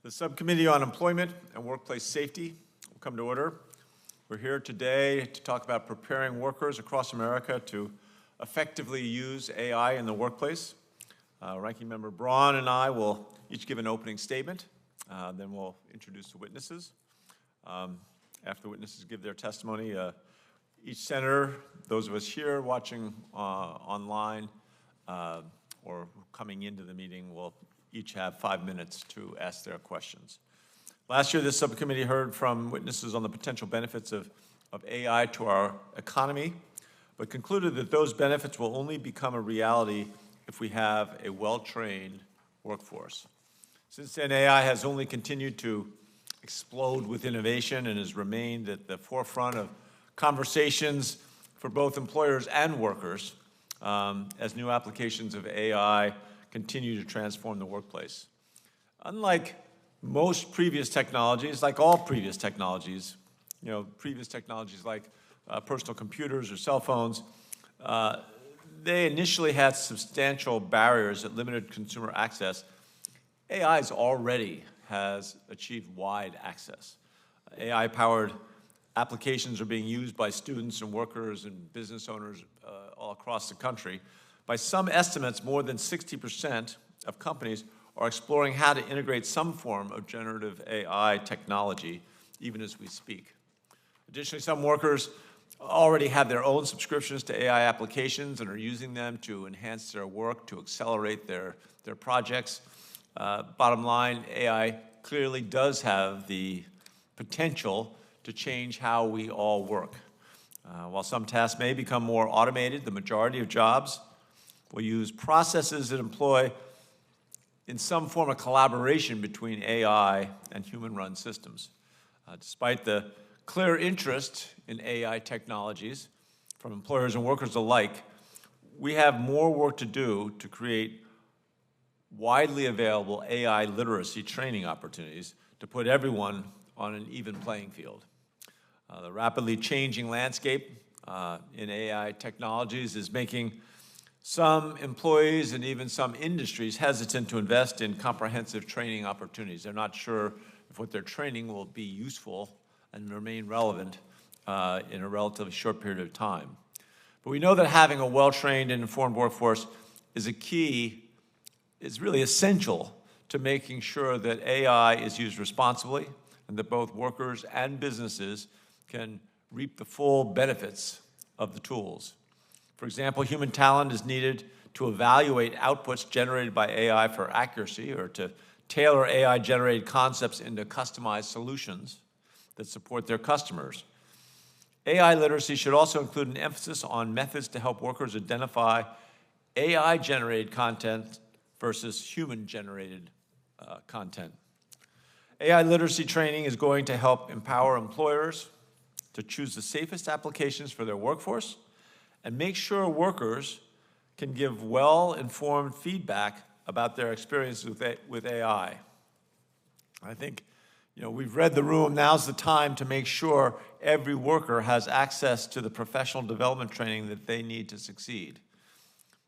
The Subcommittee on Employment and Workplace Safety will come to order. We're here today to talk about preparing workers across America to effectively use AI in the workplace. Ranking Member Braun and I will each give an opening statement. Then we'll introduce the witnesses. After the witnesses give their testimony, each senator, those of us here watching online or coming into the meeting, will each have 5 minutes to ask their questions. Last year, this subcommittee heard from witnesses on the potential benefits of AI to our economy, but concluded that those benefits will only become a reality if we have a well-trained workforce. Since then, AI has only continued to explode with innovation and has remained at the forefront of conversations for both employers and workers as new applications of AI continue to transform the workplace. Unlike most previous technologies, like all previous technologies, previous technologies like personal computers or cell phones, they initially had substantial barriers that limited consumer access. AI already has achieved wide access. AI-powered applications are being used by students and workers and business owners all across the country. By some estimates, more than 60% of companies are exploring how to integrate some form of generative AI technology, even as we speak. Additionally, some workers already have their own subscriptions to AI applications and are using them to enhance their work, to accelerate their projects. Bottom line, AI clearly does have the potential to change how we all work. While some tasks may become more automated, the majority of jobs will use processes that employ in some form of collaboration between AI and human-run systems. Despite the clear interest in AI technologies from employers and workers alike, we have more work to do to create widely available AI literacy training opportunities to put everyone on an even playing field. The rapidly changing landscape in AI technologies is making some employees and even some industries hesitant to invest in comprehensive training opportunities. They're not sure if what they're training will be useful and remain relevant in a relatively short period of time. But we know that having a well-trained and informed workforce is really essential to making sure that AI is used responsibly and that both workers and businesses can reap the full benefits of the tools. For example, human talent is needed to evaluate outputs generated by AI for accuracy or to tailor AI-generated concepts into customized solutions that support their customers. AI literacy should also include an emphasis on methods to help workers identify AI-generated content versus human-generated content. AI literacy training is going to help empower employers to choose the safest applications for their workforce and make sure workers can give well-informed feedback about their experience with AI. I think, we've read the room. Now's the time to make sure every worker has access to the professional development training that they need to succeed.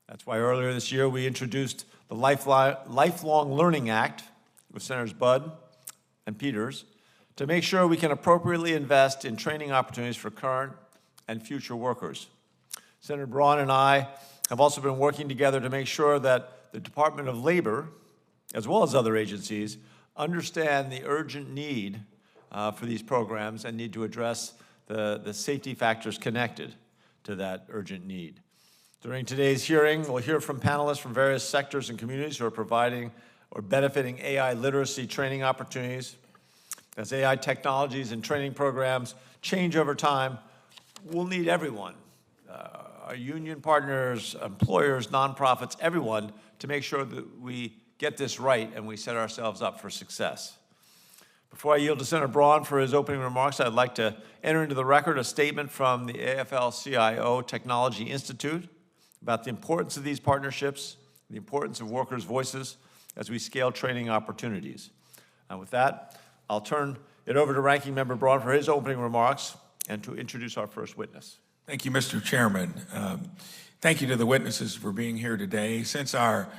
That's why earlier this year we introduced the Lifelong Learning Act with Senators Budd and Peters to make sure we can appropriately invest in training opportunities for current and future workers. Senator Braun and I have also been working together to make sure that the Department of Labor, as well as other agencies, understand the urgent need for these programs and need to address the safety factors connected to that urgent need. During today's hearing, we'll hear from panelists from various sectors and communities who are providing or benefiting AI literacy training opportunities. As AI technologies and training programs change over time, we'll need everyone, our union partners, employers, nonprofits, everyone, to make sure that we get this right and we set ourselves up for success. Before I yield to Senator Braun for his opening remarks, I'd like to enter into the record a statement from the AFL-CIO Technology Institute about the importance of these partnerships, the importance of workers' voices as we scale training opportunities. And with that, I'll turn it over to Ranking Member Braun for his opening remarks and to introduce our first witness. Thank you, Mr. Chairman. Thank you to the witnesses for being here today. Since our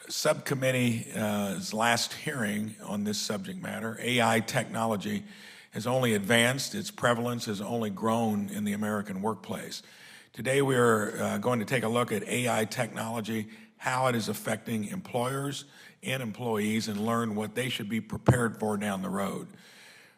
subcommittee's last hearing on this subject matter, AI technology has only advanced, its prevalence has only grown in the American workplace. Today we are going to take a look at AI technology, how it is affecting employers and employees, and learn what they should be prepared for down the road.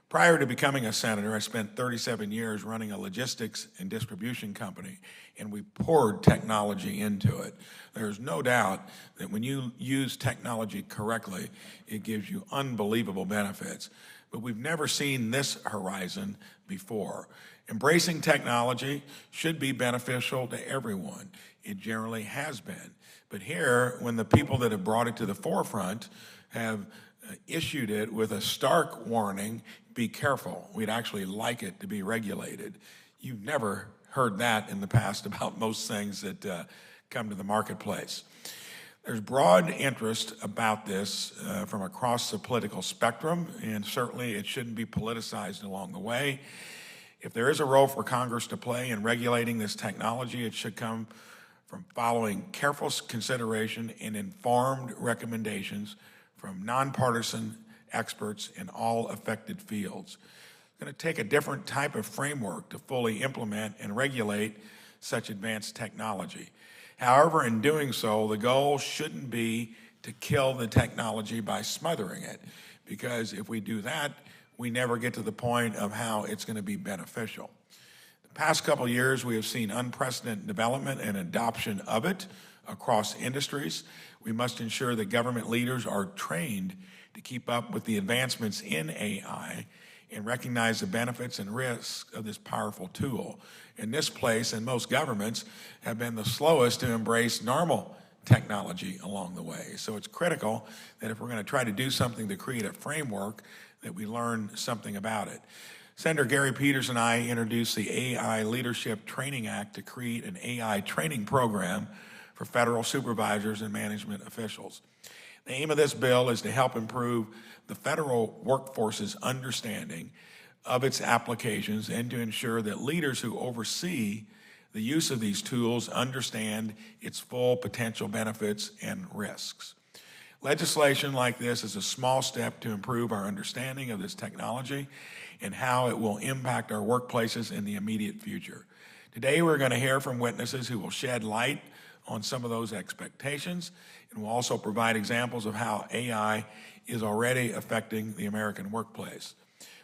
Prior to becoming a senator, I spent 37 years running a logistics and distribution company, and we poured technology into it. There's no doubt that when you use technology correctly, it gives you unbelievable benefits. But we've never seen this horizon before. Embracing technology should be beneficial to everyone. It generally has been. But here, when the people that have brought it to the forefront have issued it with a stark warning, be careful. We'd actually like it to be regulated. You've never heard that in the past about most things that come to the marketplace. There's broad interest about this from across the political spectrum, and certainly it shouldn't be politicized along the way. If there is a role for Congress to play in regulating this technology, it should come from following careful consideration and informed recommendations from nonpartisan experts in all affected fields. It's going to take a different type of framework to fully implement and regulate such advanced technology. However, in doing so, the goal shouldn't be to kill the technology by smothering it, because if we do that, we never get to the point of how it's going to be beneficial. The past couple of years, we have seen unprecedented development and adoption of it across industries. We must ensure that government leaders are trained to keep up with the advancements in AI and recognize the benefits and risks of this powerful tool. In this place, and most governments have been the slowest to embrace normal technology along the way. So it's critical that if we're going to try to do something to create a framework, that we learn something about it. Senator Gary Peters and I introduced the AI Leadership Training Act to create an AI training program for federal supervisors and management officials. The aim of this bill is to help improve the federal workforce's understanding of its applications and to ensure that leaders who oversee the use of these tools understand its full potential benefits and risks. Legislation like this is a small step to improve our understanding of this technology and how it will impact our workplaces in the immediate future. Today, we're going to hear from witnesses who will shed light on some of those expectations, and will also provide examples of how AI is already affecting the American workplace.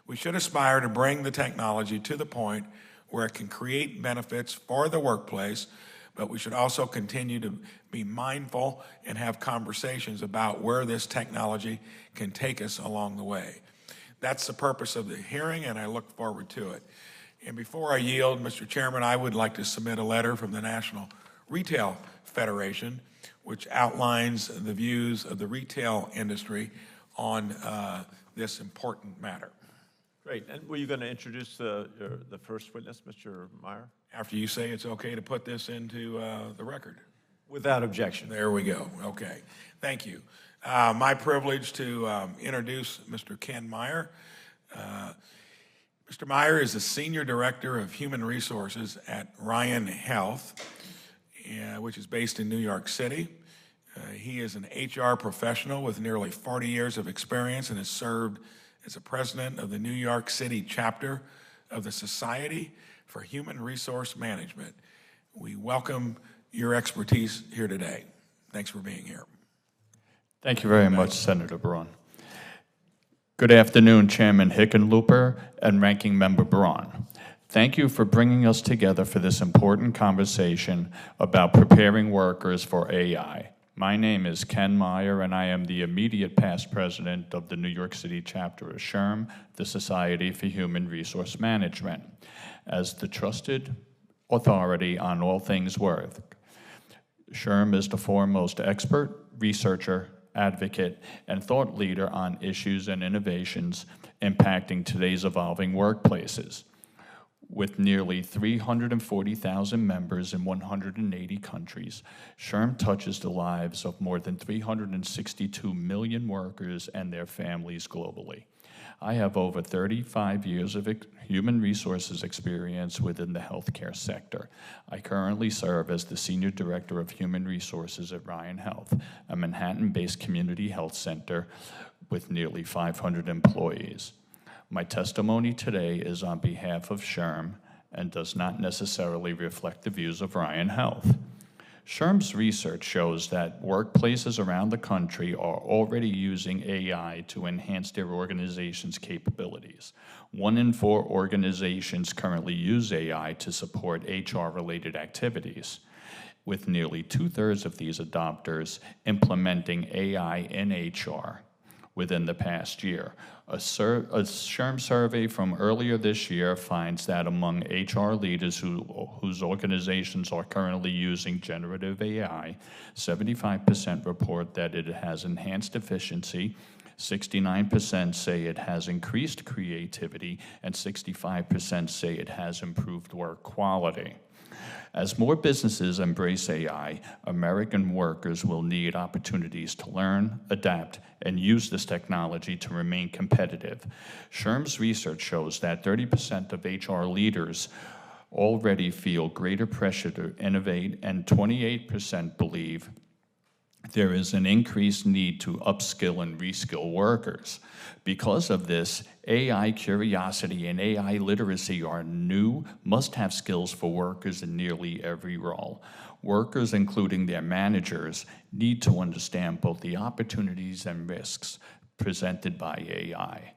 We should aspire to bring the technology to the point where it can create benefits for the workplace, but we should also continue to be mindful and have conversations about where this technology can take us along the way. That's the purpose of the hearing, and I look forward to it. And before I yield, Mr. Chairman, I would like to submit a letter from the National Retail Federation, which outlines the views of the retail industry on this important matter. Great. And were you going to introduce the first witness, Mr. Meyer? After you say it's okay to put this into the record. Without objection. There we go. Okay. Thank you. My privilege to introduce Mr. Ken Meyer. Mr. Meyer is the Senior Director of Human Resources at Ryan Health, which is based in New York City. He is an HR professional with nearly 40 years of experience and has served as a president of the New York City chapter of the Society for Human Resource Management. We welcome your expertise here today. Thanks for being here. Thank you very much, Senator Braun. Good afternoon, Chairman Hickenlooper and Ranking Member Braun. Thank you for bringing us together for this important conversation about preparing workers for AI. My name is Ken Meyer, and I am the immediate past president of the New York City chapter of SHRM, the Society for Human Resource Management. As the trusted authority on all things work, SHRM is the foremost expert, researcher, advocate, and thought leader on issues and innovations impacting today's evolving workplaces. With nearly 340,000 members in 180 countries, SHRM touches the lives of more than 362 million workers and their families globally. I have over 35 years of human resources experience within the healthcare sector. I currently serve as the Senior Director of Human Resources at Ryan Health, a Manhattan-based community health center with nearly 500 employees. My testimony today is on behalf of SHRM and does not necessarily reflect the views of Ryan Health. SHRM's research shows that workplaces around the country are already using AI to enhance their organization's capabilities. 1 in 4 organizations currently use AI to support HR-related activities, with nearly 2/3 of these adopters implementing AI in HR within the past year. A SHRM survey from earlier this year finds that among HR leaders whose organizations are currently using generative AI, 75% report that it has enhanced efficiency, 69% say it has increased creativity, and 65% say it has improved work quality. As more businesses embrace AI, American workers will need opportunities to learn, adapt, and use this technology to remain competitive. SHRM's research shows that 30% of HR leaders already feel greater pressure to innovate, and 28% believe there is an increased need to upskill and reskill workers. Because of this, AI curiosity and AI literacy are new, must-have skills for workers in nearly every role. Workers, including their managers, need to understand both the opportunities and risks presented by AI.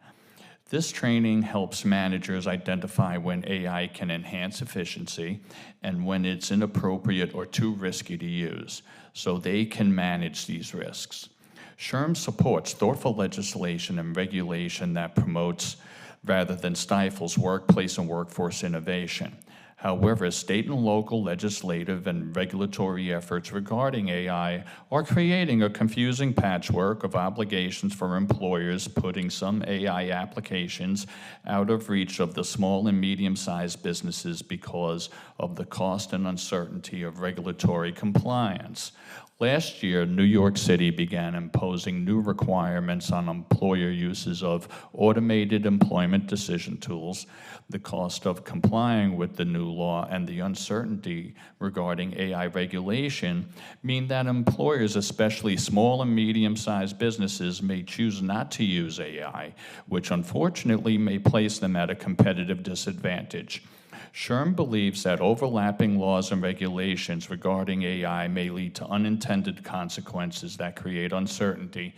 This training helps managers identify when AI can enhance efficiency and when it's inappropriate or too risky to use, so they can manage these risks. SHRM supports thoughtful legislation and regulation that promotes rather than stifles workplace and workforce innovation. However, state and local legislative and regulatory efforts regarding AI are creating a confusing patchwork of obligations for employers, putting some AI applications out of reach of the small and medium-sized businesses because of the cost and uncertainty of regulatory compliance. Last year, New York City began imposing new requirements on employer uses of automated employment decision tools. The cost of complying with the new law and the uncertainty regarding AI regulation mean that employers, especially small and medium-sized businesses, may choose not to use AI, which unfortunately may place them at a competitive disadvantage. SHRM believes that overlapping laws and regulations regarding AI may lead to unintended consequences that create uncertainty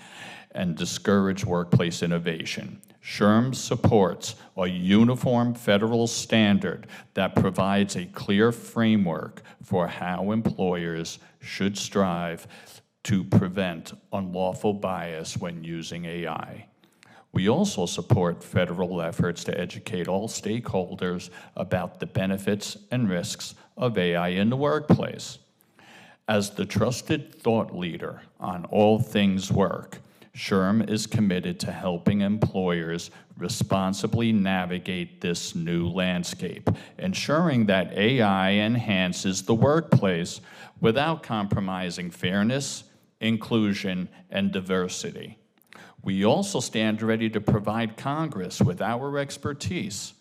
and discourage workplace innovation. SHRM supports a uniform federal standard that provides a clear framework for how employers should strive to prevent unlawful bias when using AI. We also support federal efforts to educate all stakeholders about the benefits and risks of AI in the workplace. As the trusted thought leader on all things work, SHRM is committed to helping employers responsibly navigate this new landscape, ensuring that AI enhances the workplace without compromising fairness, inclusion, and diversity. We also stand ready to provide Congress with our expertise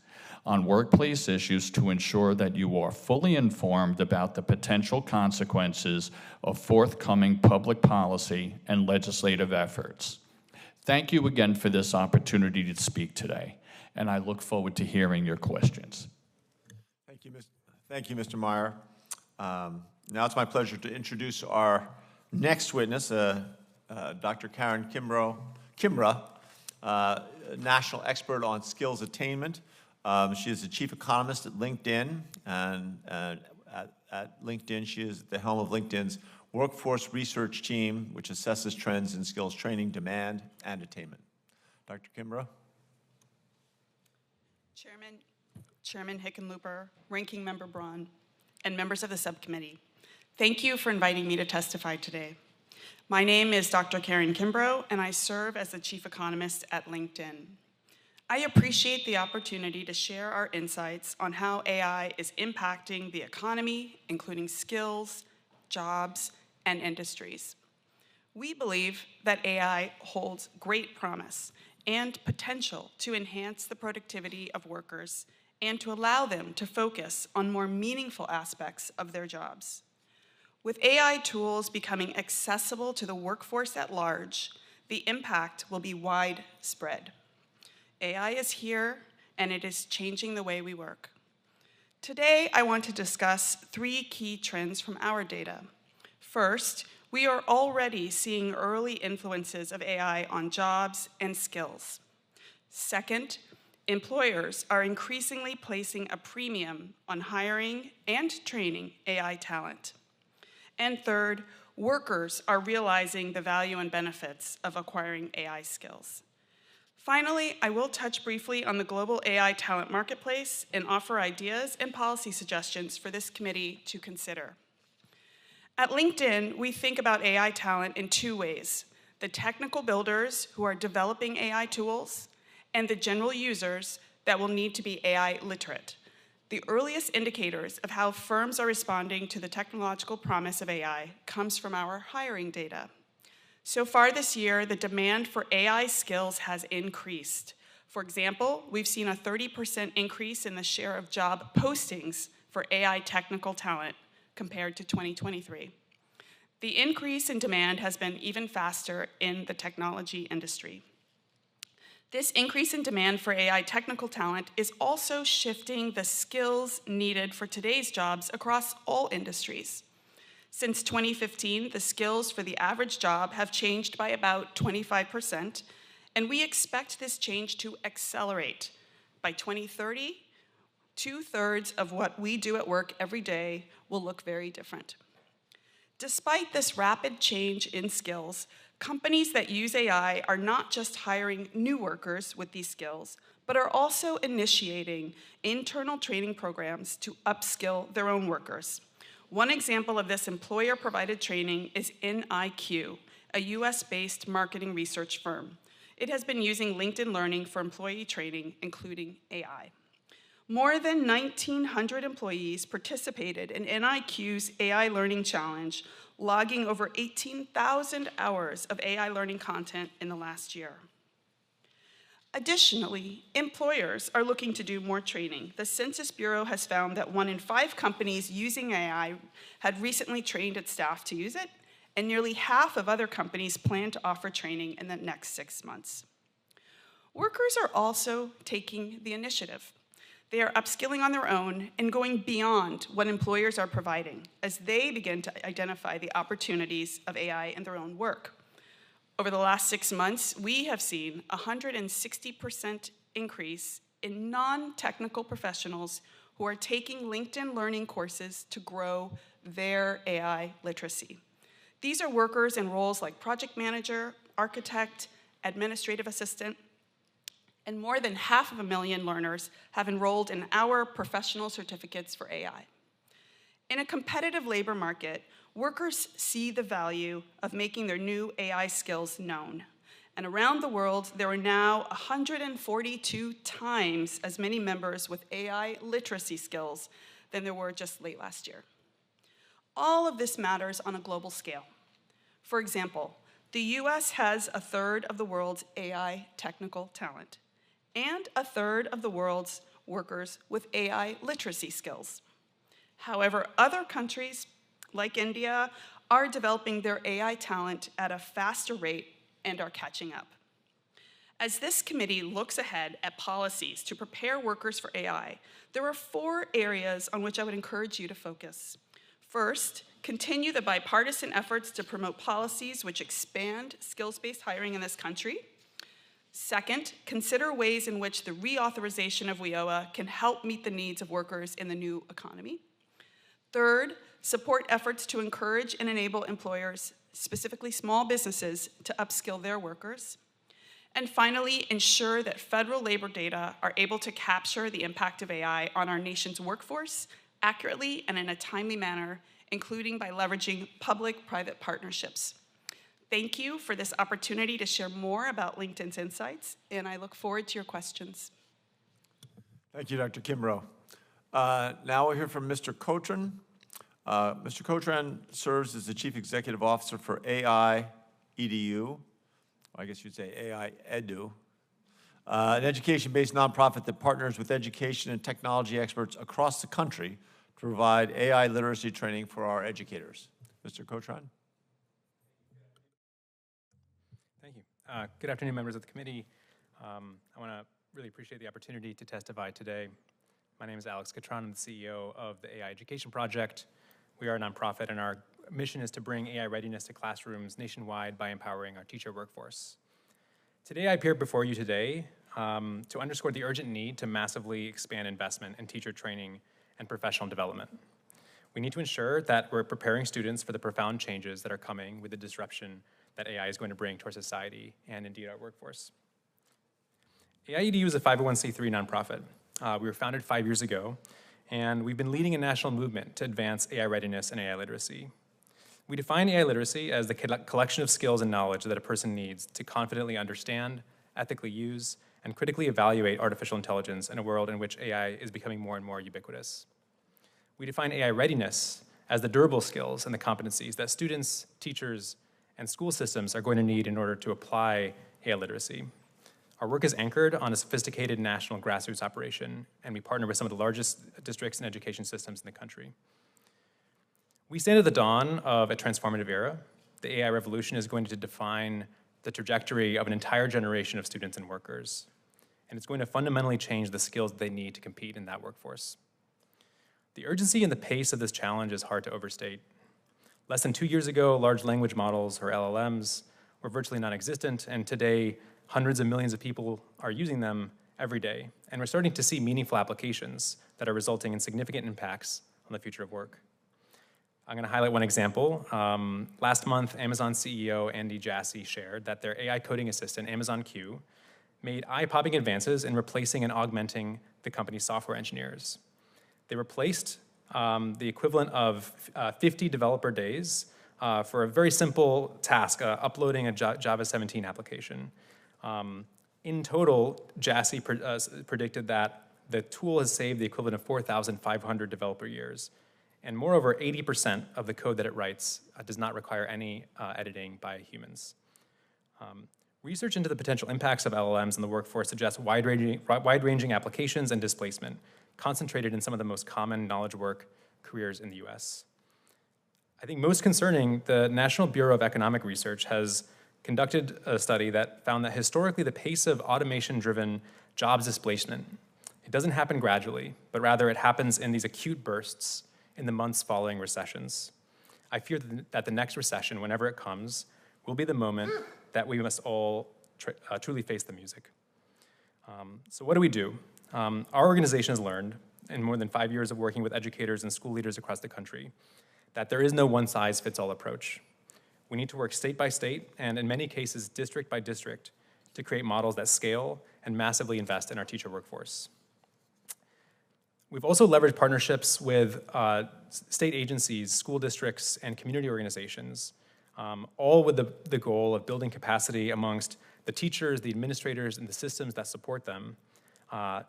on workplace issues to ensure that you are fully informed about the potential consequences of forthcoming public policy and legislative efforts. Thank you again for this opportunity to speak today, and I look forward to hearing your questions. Thank you, Mr. Meyer. Now it's my pleasure to introduce our next witness, Dr. Karen Kimbrough, national expert on skills attainment. She is the chief economist at LinkedIn, and at LinkedIn, she is at the helm of LinkedIn's workforce research team, which assesses trends in skills training, demand, and attainment. Dr. Kimbrough. Chairman Hickenlooper, Ranking Member Braun, and members of the subcommittee, thank you for inviting me to testify today. My name is Dr. Karen Kimbrough, and I serve as the chief economist at LinkedIn. I appreciate the opportunity to share our insights on how AI is impacting the economy, including skills, jobs, and industries. We believe that AI holds great promise and potential to enhance the productivity of workers and to allow them to focus on more meaningful aspects of their jobs. With AI tools becoming accessible to the workforce at large, the impact will be widespread. AI is here, and it is changing the way we work. Today, I want to discuss 3 key trends from our data. First, we are already seeing early influences of AI on jobs and skills. Second, employers are increasingly placing a premium on hiring and training AI talent. And third, workers are realizing the value and benefits of acquiring AI skills. Finally, I will touch briefly on the global AI talent marketplace and offer ideas and policy suggestions for this committee to consider. At LinkedIn, we think about AI talent in 2 ways: the technical builders who are developing AI tools, and the general users that will need to be AI literate. The earliest indicators of how firms are responding to the technological promise of AI comes from our hiring data. So far this year, the demand for AI skills has increased. For example, we've seen a 30% increase in the share of job postings for AI technical talent compared to 2023. The increase in demand has been even faster in the technology industry. This increase in demand for AI technical talent is also shifting the skills needed for today's jobs across all industries. Since 2015, the skills for the average job have changed by about 25%, and we expect this change to accelerate. By 2030, 2/3 of what we do at work every day will look very different. Despite this rapid change in skills, companies that use AI are not just hiring new workers with these skills, but are also initiating internal training programs to upskill their own workers. One example of this employer-provided training is NIQ, a US-based marketing research firm. It has been using LinkedIn Learning for employee training, including AI. More than 1,900 employees participated in NIQ's AI Learning Challenge, logging over 18,000 hours of AI learning content in the last year. Additionally, employers are looking to do more training. The Census Bureau has found that 1 in 5 companies using AI had recently trained its staff to use it, and nearly half of other companies plan to offer training in the next 6 months. Workers are also taking the initiative. They are upskilling on their own and going beyond what employers are providing as they begin to identify the opportunities of AI in their own work. Over the last 6 months, we have seen a 160% increase in non-technical professionals who are taking LinkedIn Learning courses to grow their AI literacy. These are workers in roles like project manager, architect, administrative assistant, and more than 500,000 learners have enrolled in our professional certificates for AI. In a competitive labor market, workers see the value of making their new AI skills known. And around the world, there are now 142 times as many members with AI literacy skills than there were just late last year. All of this matters on a global scale. For example, the US has 1/3 of the world's AI technical talent and 1/3 of the world's workers with AI literacy skills. However, other countries, like India, are developing their AI talent at a faster rate and are catching up. As this committee looks ahead at policies to prepare workers for AI, there are 4 areas on which I would encourage you to focus. First, continue the bipartisan efforts to promote policies which expand skills-based hiring in this country. Second, consider ways in which the reauthorization of WIOA can help meet the needs of workers in the new economy. Third, support efforts to encourage and enable employers, specifically small businesses, to upskill their workers. And finally, ensure that federal labor data are able to capture the impact of AI on our nation's workforce accurately and in a timely manner, including by leveraging public-private partnerships. Thank you for this opportunity to share more about LinkedIn's insights, and I look forward to your questions. Thank you, Dr. Kimbrough. Now we'll hear from Mr. Cochran. Mr. Cochran serves as the Chief Executive Officer for AI EDU, I guess you'd say AI Edu, an education-based nonprofit that partners with education and technology experts across the country to provide AI literacy training for our educators. Mr. Cochran. Thank you. Good afternoon, members of the committee. I want to really appreciate the opportunity to testify today. My name is Alex Catron. I'm the CEO of the AI Education Project. We are a nonprofit, and our mission is to bring AI readiness to classrooms nationwide by empowering our teacher workforce. Today, I appear before you today to underscore the urgent need to massively expand investment in teacher training and professional development. We need to ensure that we're preparing students for the profound changes that are coming with the disruption that AI is going to bring to our society and indeed our workforce. AI EDU is a 501c3 nonprofit. We were founded 5 years ago, and we've been leading a national movement to advance AI readiness and AI literacy. We define AI literacy as the collection of skills and knowledge that a person needs to confidently understand, ethically use, and critically evaluate artificial intelligence in a world in which AI is becoming more and more ubiquitous. We define AI readiness as the durable skills and the competencies that students, teachers, and school systems are going to need in order to apply AI literacy. Our work is anchored on a sophisticated national grassroots operation, and we partner with some of the largest districts and education systems in the country. We stand at the dawn of a transformative era. The AI revolution is going to define the trajectory of an entire generation of students and workers, and it's going to fundamentally change the skills that they need to compete in that workforce. The urgency and the pace of this challenge is hard to overstate. Less than 2 years ago, large language models, or LLMs, were virtually non-existent, and today, hundreds of millions of people are using them every day, and we're starting to see meaningful applications that are resulting in significant impacts on the future of work. I'm going to highlight one example. Last month, Amazon CEO Andy Jassy shared that their AI coding assistant, Amazon Q, made eye-popping advances in replacing and augmenting the company's software engineers. They replaced the equivalent of 50 developer days for a very simple task, uploading a Java 17 application. In total, Jassy predicted that the tool has saved the equivalent of 4,500 developer years. And moreover, 80% of the code that it writes does not require any editing by humans. Research into the potential impacts of LLMs in the workforce suggests wide-ranging applications and displacement, concentrated in some of the most common knowledge work careers in the US. I think most concerning, the National Bureau of Economic Research has conducted a study that found that historically the pace of automation-driven jobs displacement, it doesn't happen gradually, but rather it happens in these acute bursts in the months following recessions. I fear that the next recession, whenever it comes, will be the moment that we must all truly face the music. So what do we do? Our organization has learned, in more than 5 years of working with educators and school leaders across the country, that there is no one-size-fits-all approach. We need to work state by state, and in many cases, district by district, to create models that scale and massively invest in our teacher workforce. We've also leveraged partnerships with state agencies, school districts, and community organizations, all with the goal of building capacity amongst the teachers, the administrators, and the systems that support them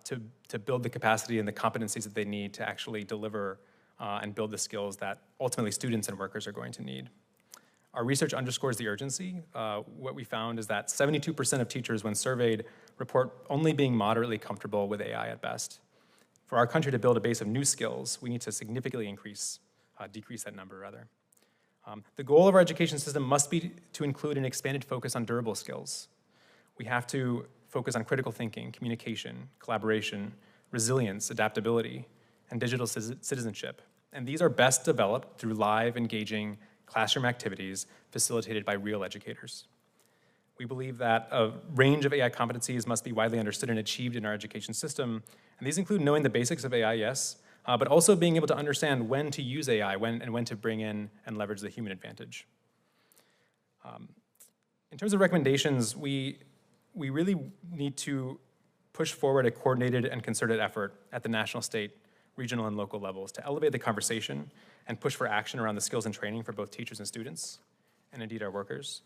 to build the capacity and the competencies that they need to actually deliver and build the skills that ultimately students and workers are going to need. Our research underscores the urgency. What we found is that 72% of teachers, when surveyed, report only being moderately comfortable with AI at best. For our country to build a base of new skills, we need to significantly decrease that number rather. The goal of our education system must be to include an expanded focus on durable skills. We have to focus on critical thinking, communication, collaboration, resilience, adaptability, and digital citizenship. And these are best developed through live, engaging classroom activities facilitated by real educators. We believe that a range of AI competencies must be widely understood and achieved in our education system. And these include knowing the basics of AI, yes, but also being able to understand when to use AI and when to bring in and leverage the human advantage. In terms of recommendations, we really need to push forward a coordinated and concerted effort at the national, state, regional, and local levels to elevate the conversation and push for action around the skills and training for both teachers and students, and indeed our workers.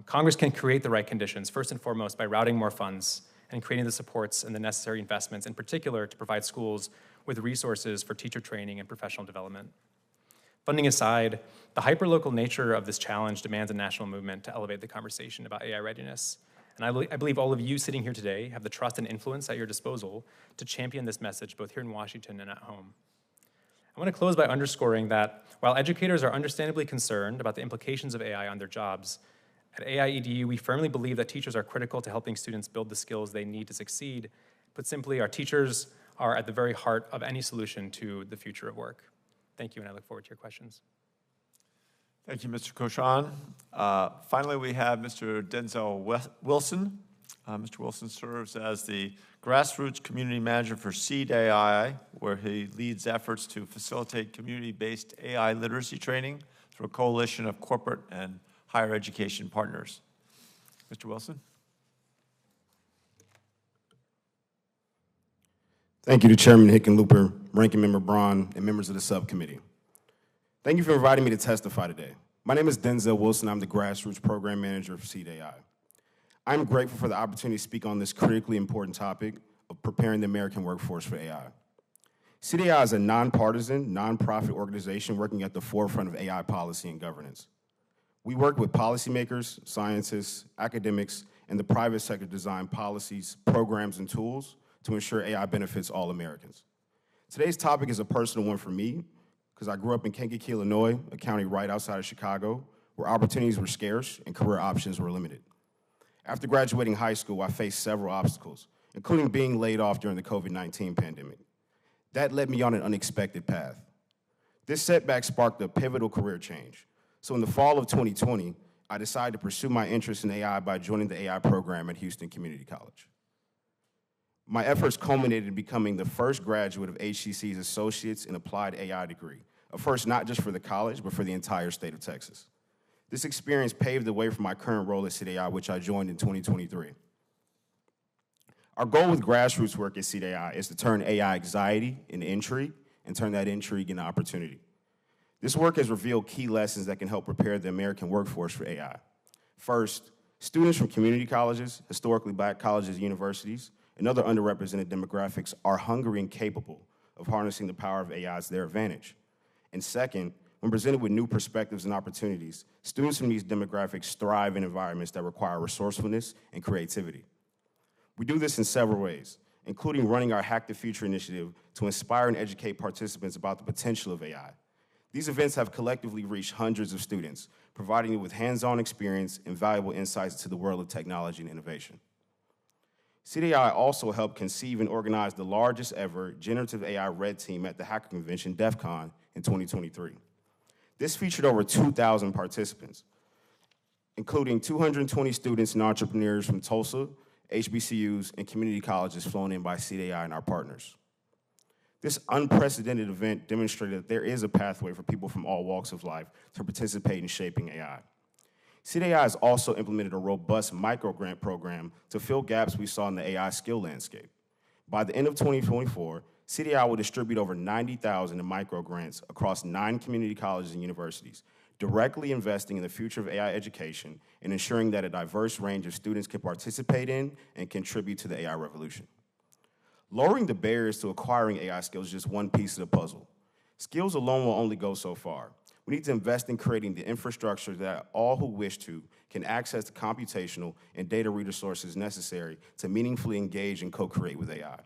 Congress can create the right conditions, first and foremost, by routing more funds and creating the supports and the necessary investments, in particular to provide schools with resources for teacher training and professional development. Funding aside, the hyperlocal nature of this challenge demands a national movement to elevate the conversation about AI readiness. And I believe all of you sitting here today have the trust and influence at your disposal to champion this message both here in Washington and at home. I want to close by underscoring that while educators are understandably concerned about the implications of AI on their jobs, at AIEDU, we firmly believe that teachers are critical to helping students build the skills they need to succeed. Put simply, our teachers are at the very heart of any solution to the future of work. Thank you, and I look forward to your questions. Thank you, Mr. Cauchon. Finally, we have Mr. Denzel Wilson. Mr. Wilson serves as the Grassroots Community Manager for Seed AI, where he leads efforts to facilitate community-based AI literacy training through a coalition of corporate and higher education partners. Mr. Wilson? Thank you to Chairman Hickenlooper, Ranking Member Braun, and members of the subcommittee. Thank you for inviting me to testify today. My name is Denzel Wilson. I'm the Grassroots Program Manager for Seed AI. I'm grateful for the opportunity to speak on this critically important topic of preparing the American workforce for AI. Seed AI is a nonpartisan, nonprofit organization working at the forefront of AI policy and governance. We work with policymakers, scientists, academics, and the private sector to design policies, programs, and tools to ensure AI benefits all Americans. Today's topic is a personal one for me because I grew up in Kankakee, Illinois, a county right outside of Chicago, where opportunities were scarce and career options were limited. After graduating high school, I faced several obstacles, including being laid off during the COVID-19 pandemic. That led me on an unexpected path. This setback sparked a pivotal career change. So in the fall of 2020, I decided to pursue my interest in AI by joining the AI program at Houston Community College. My efforts culminated in becoming the first graduate of HCC's Associates in Applied AI degree, a first not just for the college, but for the entire state of Texas. This experience paved the way for my current role at Seed AI, which I joined in 2023. Our goal with grassroots work at Seed AI is to turn AI anxiety into intrigue and turn that intrigue into opportunity. This work has revealed key lessons that can help prepare the American workforce for AI. First, students from community colleges, historically black colleges and universities, and other underrepresented demographics are hungry and capable of harnessing the power of AI to their advantage. And second, when presented with new perspectives and opportunities, students from these demographics thrive in environments that require resourcefulness and creativity. We do this in several ways, including running our Hack the Future initiative to inspire and educate participants about the potential of AI. These events have collectively reached hundreds of students, providing them with hands-on experience and valuable insights into the world of technology and innovation. Seed AI also helped conceive and organize the largest ever generative AI red team at the Hacker Convention, DEF CON, in 2023. This featured over 2,000 participants, including 220 students and entrepreneurs from Tulsa, HBCUs, and community colleges flown in by Seed AI and our partners. This unprecedented event demonstrated that there is a pathway for people from all walks of life to participate in shaping AI. Seed AI has also implemented a robust microgrant program to fill gaps we saw in the AI skill landscape. By the end of 2024, Seed AI will distribute over 90,000 in microgrants across 9 community colleges and universities, directly investing in the future of AI education and ensuring that a diverse range of students can participate in and contribute to the AI revolution. Lowering the barriers to acquiring AI skills is just one piece of the puzzle. Skills alone will only go so far. We need to invest in creating the infrastructure that all who wish to can access the computational and data resources necessary to meaningfully engage and co-create with AI.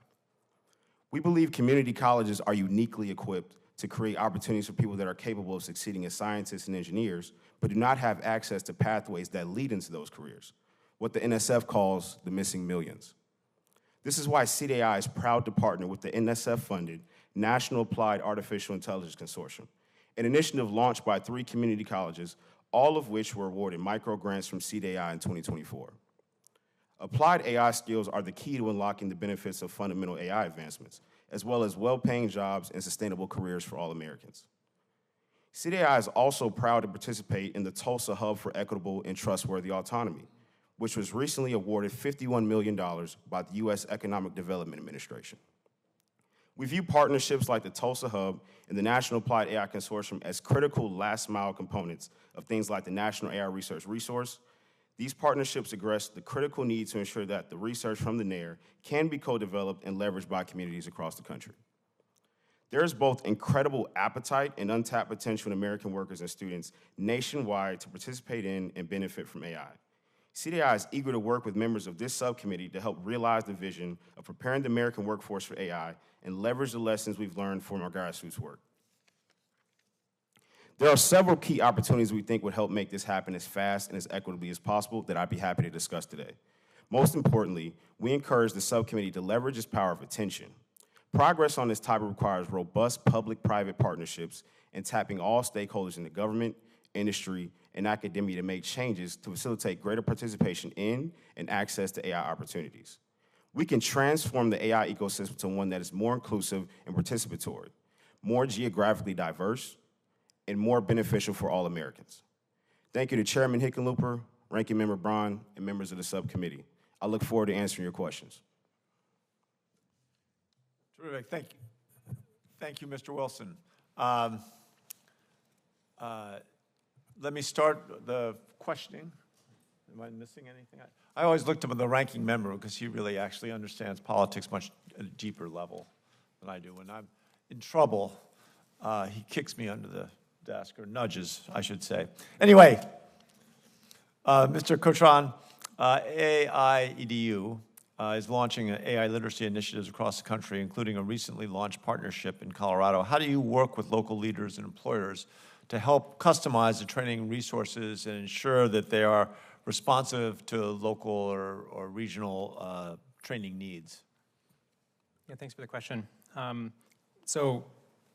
We believe community colleges are uniquely equipped to create opportunities for people that are capable of succeeding as scientists and engineers, but do not have access to pathways that lead into those careers, what the NSF calls the missing millions. This is why Seed AI is proud to partner with the NSF-funded National Applied Artificial Intelligence Consortium, an initiative launched by 3 community colleges, all of which were awarded micro-grants from Seed AI in 2024. Applied AI skills are the key to unlocking the benefits of fundamental AI advancements, as well as well-paying jobs and sustainable careers for all Americans. Seed AI is also proud to participate in the Tulsa Hub for Equitable and Trustworthy Autonomy, which was recently awarded $51 million by the U.S. Economic Development Administration. We view partnerships like the Tulsa Hub and the National Applied AI Consortium as critical last-mile components of things like the National AI Research Resource, These partnerships address the critical need to ensure that the research from the NAIR can be co-developed and leveraged by communities across the country. There is both incredible appetite and untapped potential in American workers and students nationwide to participate in and benefit from AI. CDI is eager to work with members of this subcommittee to help realize the vision of preparing the American workforce for AI and leverage the lessons we've learned from our grassroots work. There are several key opportunities we think would help make this happen as fast and as equitably as possible that I'd be happy to discuss today. Most importantly, we encourage the subcommittee to leverage its power of attention. Progress on this topic requires robust public-private partnerships and tapping all stakeholders in the government, industry, and academia to make changes to facilitate greater participation in and access to AI opportunities. We can transform the AI ecosystem to one that is more inclusive and participatory, more geographically diverse, and more beneficial for all Americans. Thank you to Chairman Hickenlooper, Ranking Member Braun, and members of the subcommittee. I look forward to answering your questions. Terrific, thank you. Thank you, Mr. Wilson. Let me start the questioning. Am I missing anything? I always looked at the ranking member because he really actually understands politics much at a deeper level than I do. When I'm in trouble, he kicks me under the desk, or nudges, I should say. Anyway, Mr. Cotron, AI-EDU is launching AI literacy initiatives across the country, including a recently launched partnership in Colorado. How do you work with local leaders and employers to help customize the training resources and ensure that they are responsive to local or regional training needs? Yeah, thanks for the question. So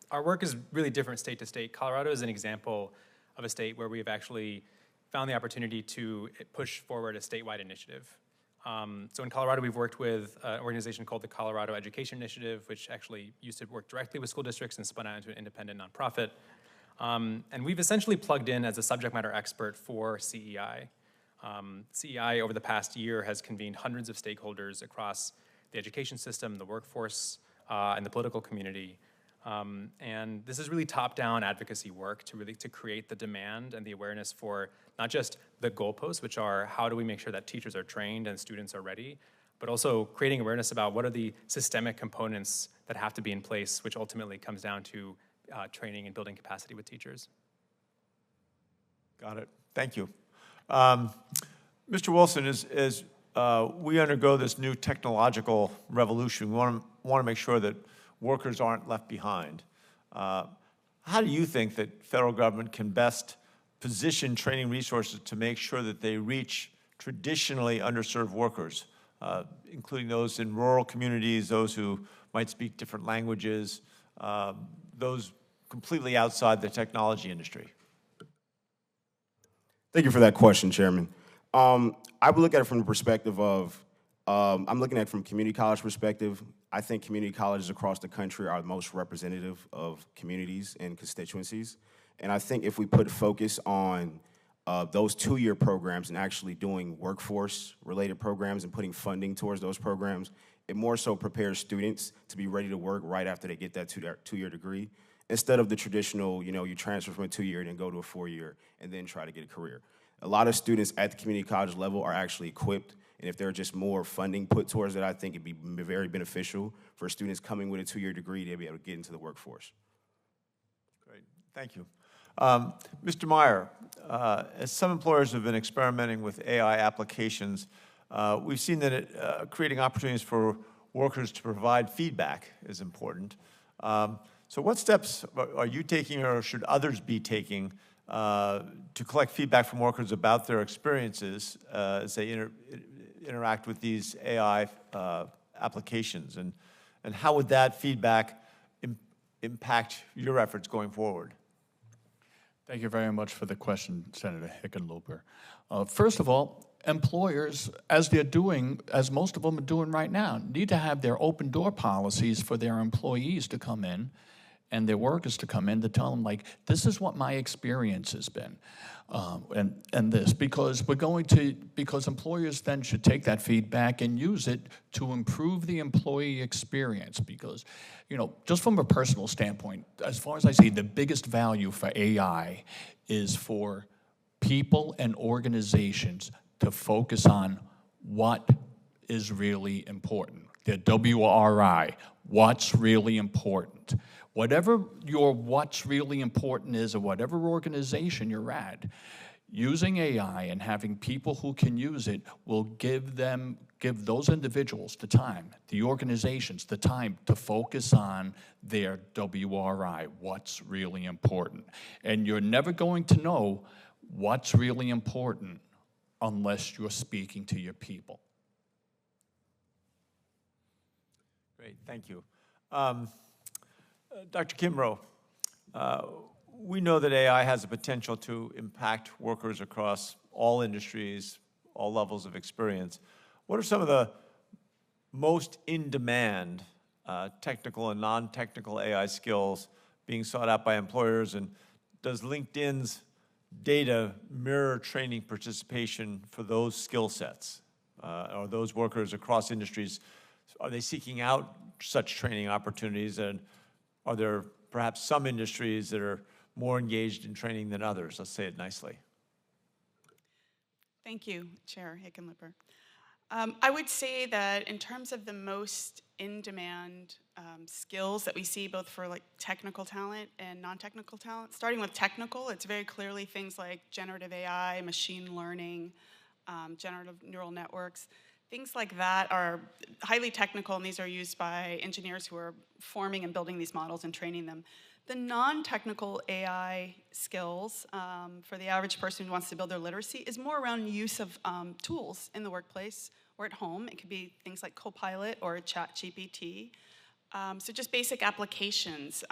our work is really different state to state. Colorado is an example of a state where we have actually found the opportunity to push forward a statewide initiative. So in Colorado, we've worked with an organization called the Colorado Education Initiative, which actually used to work directly with school districts and spun out into an independent nonprofit. And we've essentially plugged in as a subject matter expert for CEI. CEI over the past year has convened hundreds of stakeholders across the education system, the workforce, and the political community. And this is really top-down advocacy work to create the demand and the awareness for not just the goalposts, which are how do we make sure that teachers are trained and students are ready, but also creating awareness about what are the systemic components that have to be in place, which ultimately comes down to training and building capacity with teachers. Got it. Thank you. Mr. Wilson, as we undergo this new technological revolution, we want to make sure that workers aren't left behind. How do you think that federal government can best position training resources to make sure that they reach traditionally underserved workers, including those in rural communities, those who might speak different languages, those completely outside the technology industry? Thank you for that question, Chairman. I would look at it from the perspective of, I'm looking at it from community college perspective. I think community colleges across the country are the most representative of communities and constituencies. And I think if we put focus on those two-year programs and actually doing workforce-related programs and putting funding towards those programs, it more so prepares students to be ready to work right after they get that two-year degree, instead of the traditional, you transfer from a two-year and then go to a four-year and then try to get a career. A lot of students at the community college level are actually equipped, and if there's just more funding put towards it, I think it'd be very beneficial for students coming with a two-year degree to be able to get into the workforce. Great, thank you. Mr. Meyer, as some employers have been experimenting with AI applications, we've seen that creating opportunities for workers to provide feedback is important. So what steps are you taking, or should others be taking, to collect feedback from workers about their experiences as they interact with these AI applications? And how would that feedback impact your efforts going forward? Thank you very much for the question, Senator Hickenlooper. First of all, employers, as most of them are doing right now, need to have their open door policies for their employees to come in and their workers to come in to tell them, like, this is what my experience has been, and this, because employers then should take that feedback and use it to improve the employee experience. Because, just from a personal standpoint, as far as I see, the biggest value for AI is for people and organizations to focus on what is really important. The WRI, what's really important. Whatever your what's really important is, or whatever organization you're at, using AI and having people who can use it will give those individuals the time, the organizations the time to focus on their WRI, what's really important. And you're never going to know what's really important unless you're speaking to your people. Great, thank you. Dr. Kimbrough, we know that AI has the potential to impact workers across all industries, all levels of experience. What are some of the most in-demand technical and non-technical AI skills being sought out by employers, and does LinkedIn's data mirror training participation for those skill sets? Or those workers across industries, are they seeking out such training opportunities, and are there perhaps some industries that are more engaged in training than others? Let's say it nicely. Thank you, Chair Hickenlooper. I would say that in terms of the most in-demand skills that we see both for like technical talent and non-technical talent, starting with technical, it's very clearly things like generative AI, machine learning, generative neural networks. Things like that are highly technical, and these are used by engineers who are forming and building these models and training them. The non-technical AI skills for the average person who wants to build their literacy is more around use of tools in the workplace or at home. It could be things like Copilot or ChatGPT. So just basic applications.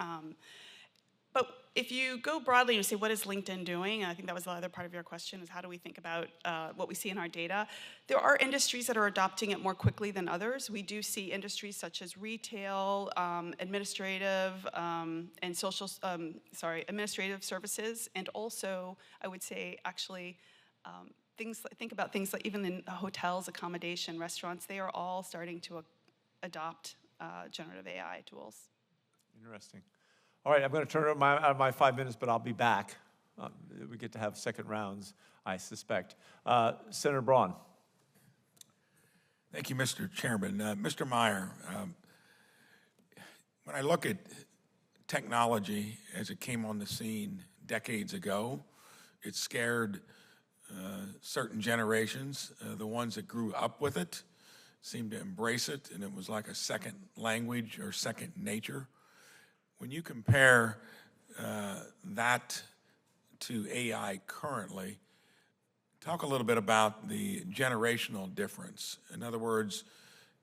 But if you go broadly and you say, what is LinkedIn doing? And I think that was the other part of your question, is how do we think about what we see in our data? There are industries that are adopting it more quickly than others. We do see industries such as retail, administrative, and administrative services, and also, I would say, actually, think about things like even in hotels, accommodation, restaurants, they are all starting to adopt generative AI tools. Interesting. All right, I'm going to turn it out of my 5 minutes, but I'll be back. We get to have second rounds, I suspect. Senator Braun. Thank you, Mr. Chairman. Mr. Meyer, when I look at technology as it came on the scene decades ago, it scared certain generations. The ones that grew up with it seemed to embrace it, and it was like a second language or second nature. When you compare that to AI currently, talk a little bit about the generational difference. In other words,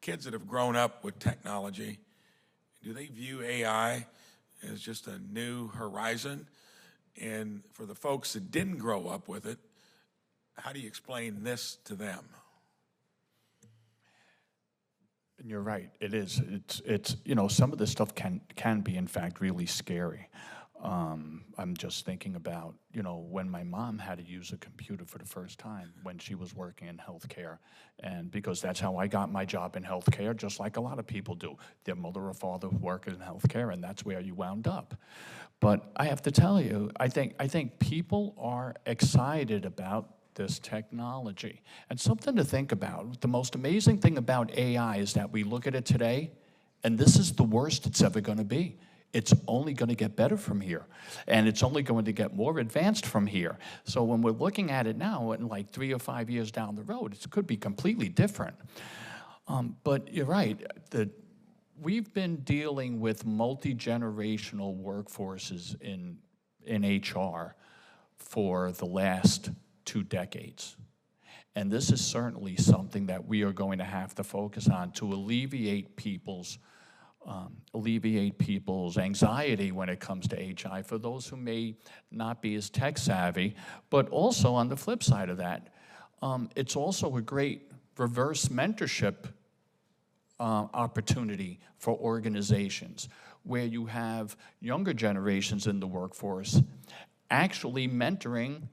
kids that have grown up with technology, do they view AI as just a new horizon? And for the folks that didn't grow up with it, how do you explain this to them? And you're right, it is. It's you know, some of this stuff can be, in fact, really scary. I'm just thinking about, you know, when my mom had to use a computer for the first time when she was working in healthcare. And because that's how I got my job in healthcare, just like a lot of people do. Their mother or father worked in healthcare, and that's where you wound up. But I have to tell you, I think people are excited about this technology. And something to think about, the most amazing thing about AI is that we look at it today, and this is the worst it's ever going to be. It's only going to get better from here, and it's only going to get more advanced from here. So when we're looking at it now, and like 3 or 5 years down the road, it could be completely different. But you're right, we've been dealing with multi-generational workforces in HR for the last 2 decades. And this is certainly something that we are going to have to focus on to alleviate people's anxiety when it comes to HI for those who may not be as tech savvy. But also on the flip side of that, it's also a great reverse mentorship opportunity for organizations where you have younger generations in the workforce actually mentoring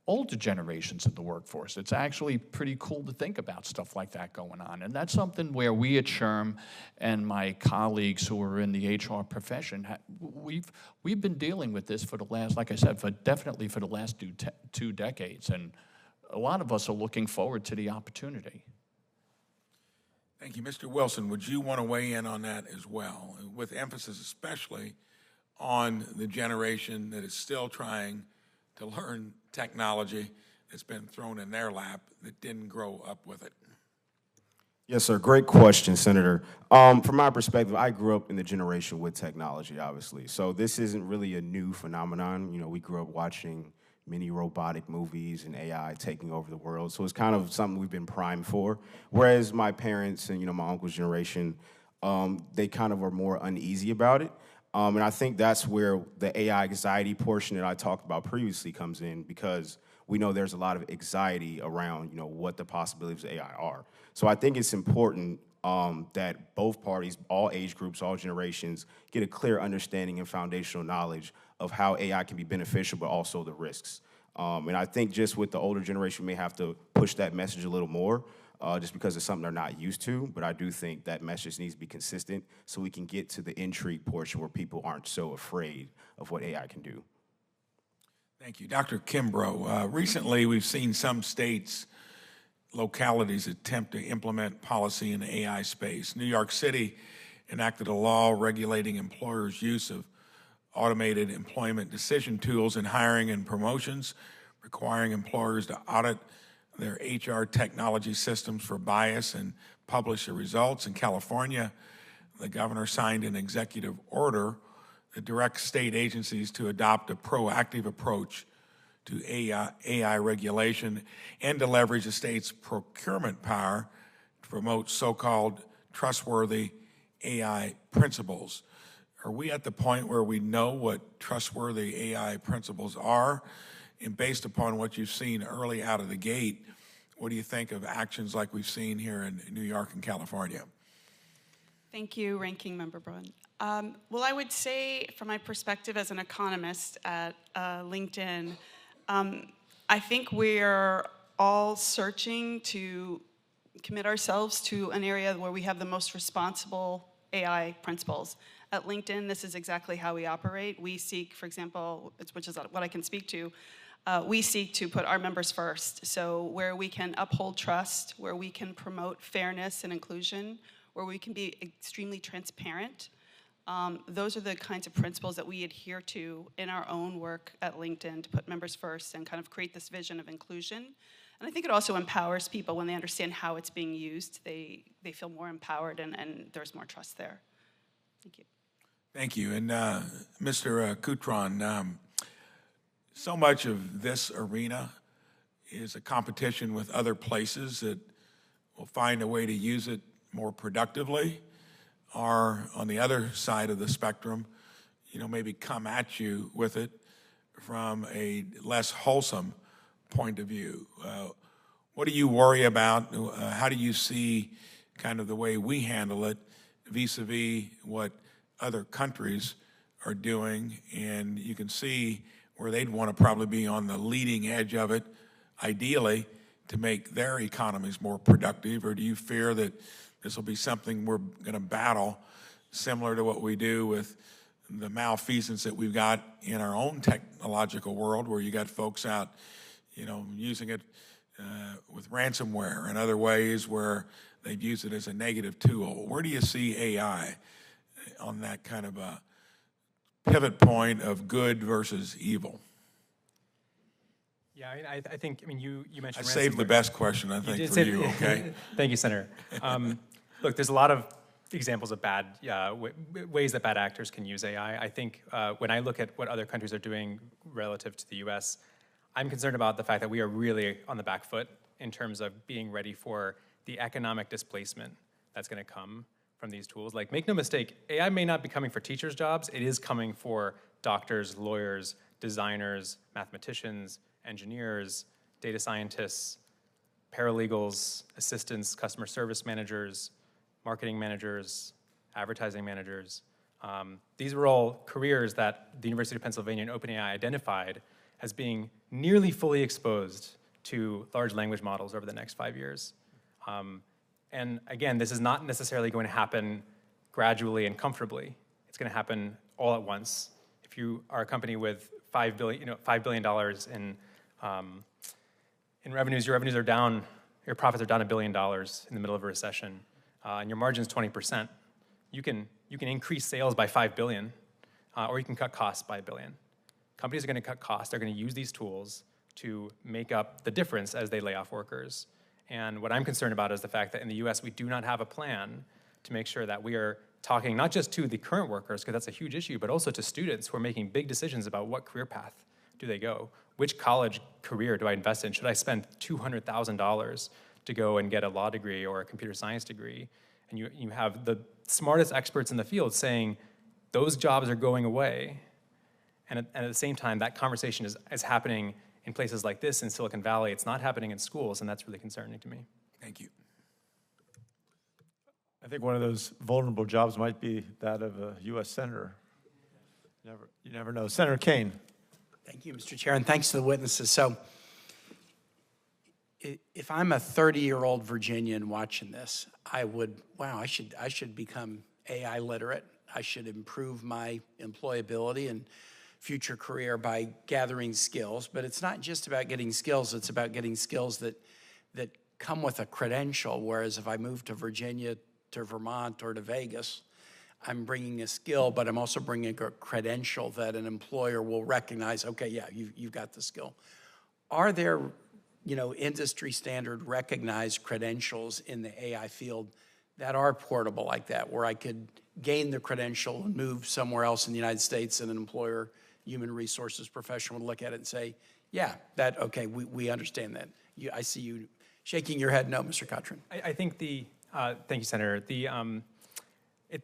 older generations in the workforce. It's actually pretty cool to think about stuff like that going on. And that's something where we at SHRM and my colleagues who are in the HR profession, we've been dealing with this for the last, like I said, definitely for the last 2 decades. And a lot of us are looking forward to the opportunity. Thank you. Mr. Wilson, would you want to weigh in on that as well, with emphasis especially on the generation that is still trying to learn technology that's been thrown in their lap that didn't grow up with it? Yes, sir. Great question, Senator. From my perspective, I grew up in the generation with technology, obviously. So this isn't really a new phenomenon. You know, we grew up watching many robotic movies and AI taking over the world. So it's kind of something we've been primed for. Whereas my parents and, my uncle's generation, they kind of were more uneasy about it. And I think that's where the AI anxiety portion that I talked about previously comes in, because we know there's a lot of anxiety around, what the possibilities of AI are. So I think it's important that both parties, all age groups, all generations, get a clear understanding and foundational knowledge of how AI can be beneficial, but also the risks. And I think just with the older generation, we may have to push that message a little more, just because it's something they're not used to. But I do think that message needs to be consistent so we can get to the intrigue portion where people aren't so afraid of what AI can do. Thank you. Dr. Kimbrough, recently we've seen some states, localities attempt to implement policy in the AI space. New York City enacted a law regulating employers' use of automated employment decision tools in hiring and promotions, requiring employers to audit their HR technology systems for bias and publish the results. In California, the governor signed an executive order that directs state agencies to adopt a proactive approach to AI regulation and to leverage the state's procurement power to promote so-called trustworthy AI principles. Are we at the point where we know what trustworthy AI principles are? And based upon what you've seen early out of the gate, what do you think of actions like we've seen here in New York and California? Thank you, Ranking Member Braun. Well, I would say, from my perspective as an economist at LinkedIn, I think we're all searching to commit ourselves to an area where we have the most responsible AI principles. At LinkedIn, this is exactly how we operate. We seek, for example, which is what I can speak to, we seek to put our members first. So where we can uphold trust, where we can promote fairness and inclusion, where we can be extremely transparent, those are the kinds of principles that we adhere to in our own work at LinkedIn, to put members first and kind of create this vision of inclusion. And I think it also empowers people when they understand how it's being used. They feel more empowered, and there's more trust there. Thank you. Thank you. And Mr. Coutron, so much of this arena is a competition with other places that will find a way to use it more productively, or on the other side of the spectrum, maybe come at you with it from a less wholesome point of view. What do you worry about? How do you see kind of the way we handle it vis-a-vis what other countries are doing? And you can see where they'd want to probably be on the leading edge of it, ideally, to make their economies more productive. Or do you fear that this will be something we're going to battle, similar to what we do with the malfeasance that we've got in our own technological world, where you got folks out, using it with ransomware and other ways where they've used it as a negative tool? Where do you see AI on that kind of a pivot point of good versus evil? Yeah, I think, you mentioned I saved the best question, I think, for you, okay? Thank you, Senator. Look, there's a lot of examples of bad ways that bad actors can use AI. I think when I look at what other countries are doing relative to the US, I'm concerned about the fact that we are really on the back foot in terms of being ready for the economic displacement that's going to come from these tools. Like, make no mistake, AI may not be coming for teachers' jobs. It is coming for doctors, lawyers, designers, mathematicians, engineers, data scientists, paralegals, assistants, customer service managers, marketing managers, advertising managers. These were all careers that the University of Pennsylvania and OpenAI identified as being nearly fully exposed to large language models over the next 5 years. And again, this is not necessarily going to happen gradually and comfortably. It's going to happen all at once. If you are a company with $5 billion in in revenues, your revenues are down, your profits are down $1 billion in the middle of a recession, and your margin's 20%, you can increase sales by $5 billion, or you can cut costs by $1 billion. Companies are going to cut costs. They're going to use these tools to make up the difference as they lay off workers. And what I'm concerned about is the fact that in the US, we do not have a plan to make sure that we are talking not just to the current workers, because that's a huge issue, but also to students who are making big decisions about what career path do they go. Which college career do I invest in? Should I spend $200,000 to go and get a law degree or a computer science degree? And you have the smartest experts in the field saying those jobs are going away. And at the same time, that conversation is happening in places like this in Silicon Valley. It's not happening in schools, and that's really concerning to me. Thank you. I think one of those vulnerable jobs might be that of a U.S. Senator. You never know. Senator Kane. Thank you, Mr. Chair, and thanks to the witnesses. So if I'm a 30-year-old Virginian watching this, I should become AI literate. I should improve my employability and future career by gathering skills. But it's not just about getting skills, it's about getting skills that come with a credential, whereas if I move to Virginia, to Vermont, or to Vegas, I'm bringing a skill, but I'm also bringing a credential that an employer will recognize, okay, yeah, you've got the skill. Are there, industry standard recognized credentials in the AI field that are portable like that, where I could gain the credential and move somewhere else in the United States and an employer, human resources professional would look at it and say, yeah, okay, we understand that. I see you shaking your head no, Mr. Cotran. I think thank you, Senator.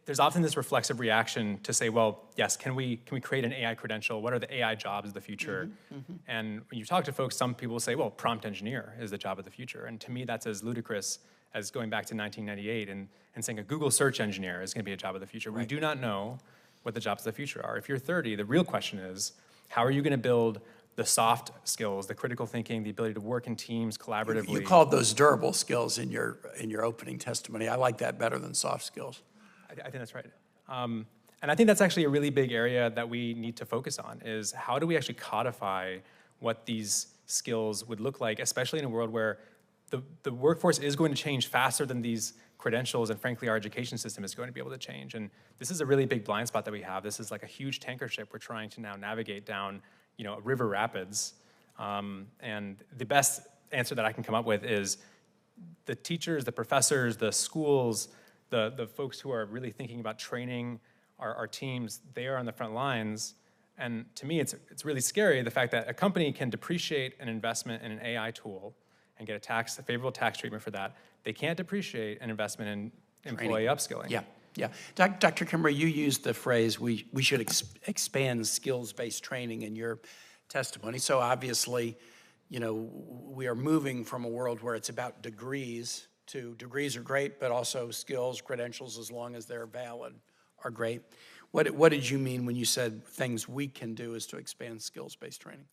There's often this reflexive reaction to say, well, yes, can we create an AI credential? What are the AI jobs of the future? And when you talk to folks, some people say, well, prompt engineer is the job of the future. And to me, that's as ludicrous as going back to 1998 and saying a Google search engineer is going to be a job of the future. Right. We do not know what the jobs of the future are. If you're 30, the real question is, how are you going to build the soft skills, the critical thinking, the ability to work in teams collaboratively? You called those durable skills in your opening testimony. I like that better than soft skills. I think that's right. And I think that's actually a really big area that we need to focus on is how do we actually codify what these skills would look like, especially in a world where the workforce is going to change faster than these credentials, and frankly, our education system is going to be able to change. And this is a really big blind spot that we have. This is like a huge tanker ship we're trying to now navigate down, river rapids. And the best answer that I can come up with is the teachers, the professors, the schools, the folks who are really thinking about training our teams, they are on the front lines. And to me, it's really scary, the fact that a company can depreciate an investment in an AI tool and get a favorable tax treatment for that. They can't depreciate an investment in employee upskilling. Yeah. Dr. Kimber, you used the phrase, we should expand skills-based training in your testimony. So obviously, we are moving from a world where it's about degrees to degrees are great, but also skills, credentials, as long as they're valid, are great. What did you mean when you said things we can do is to expand skills-based training?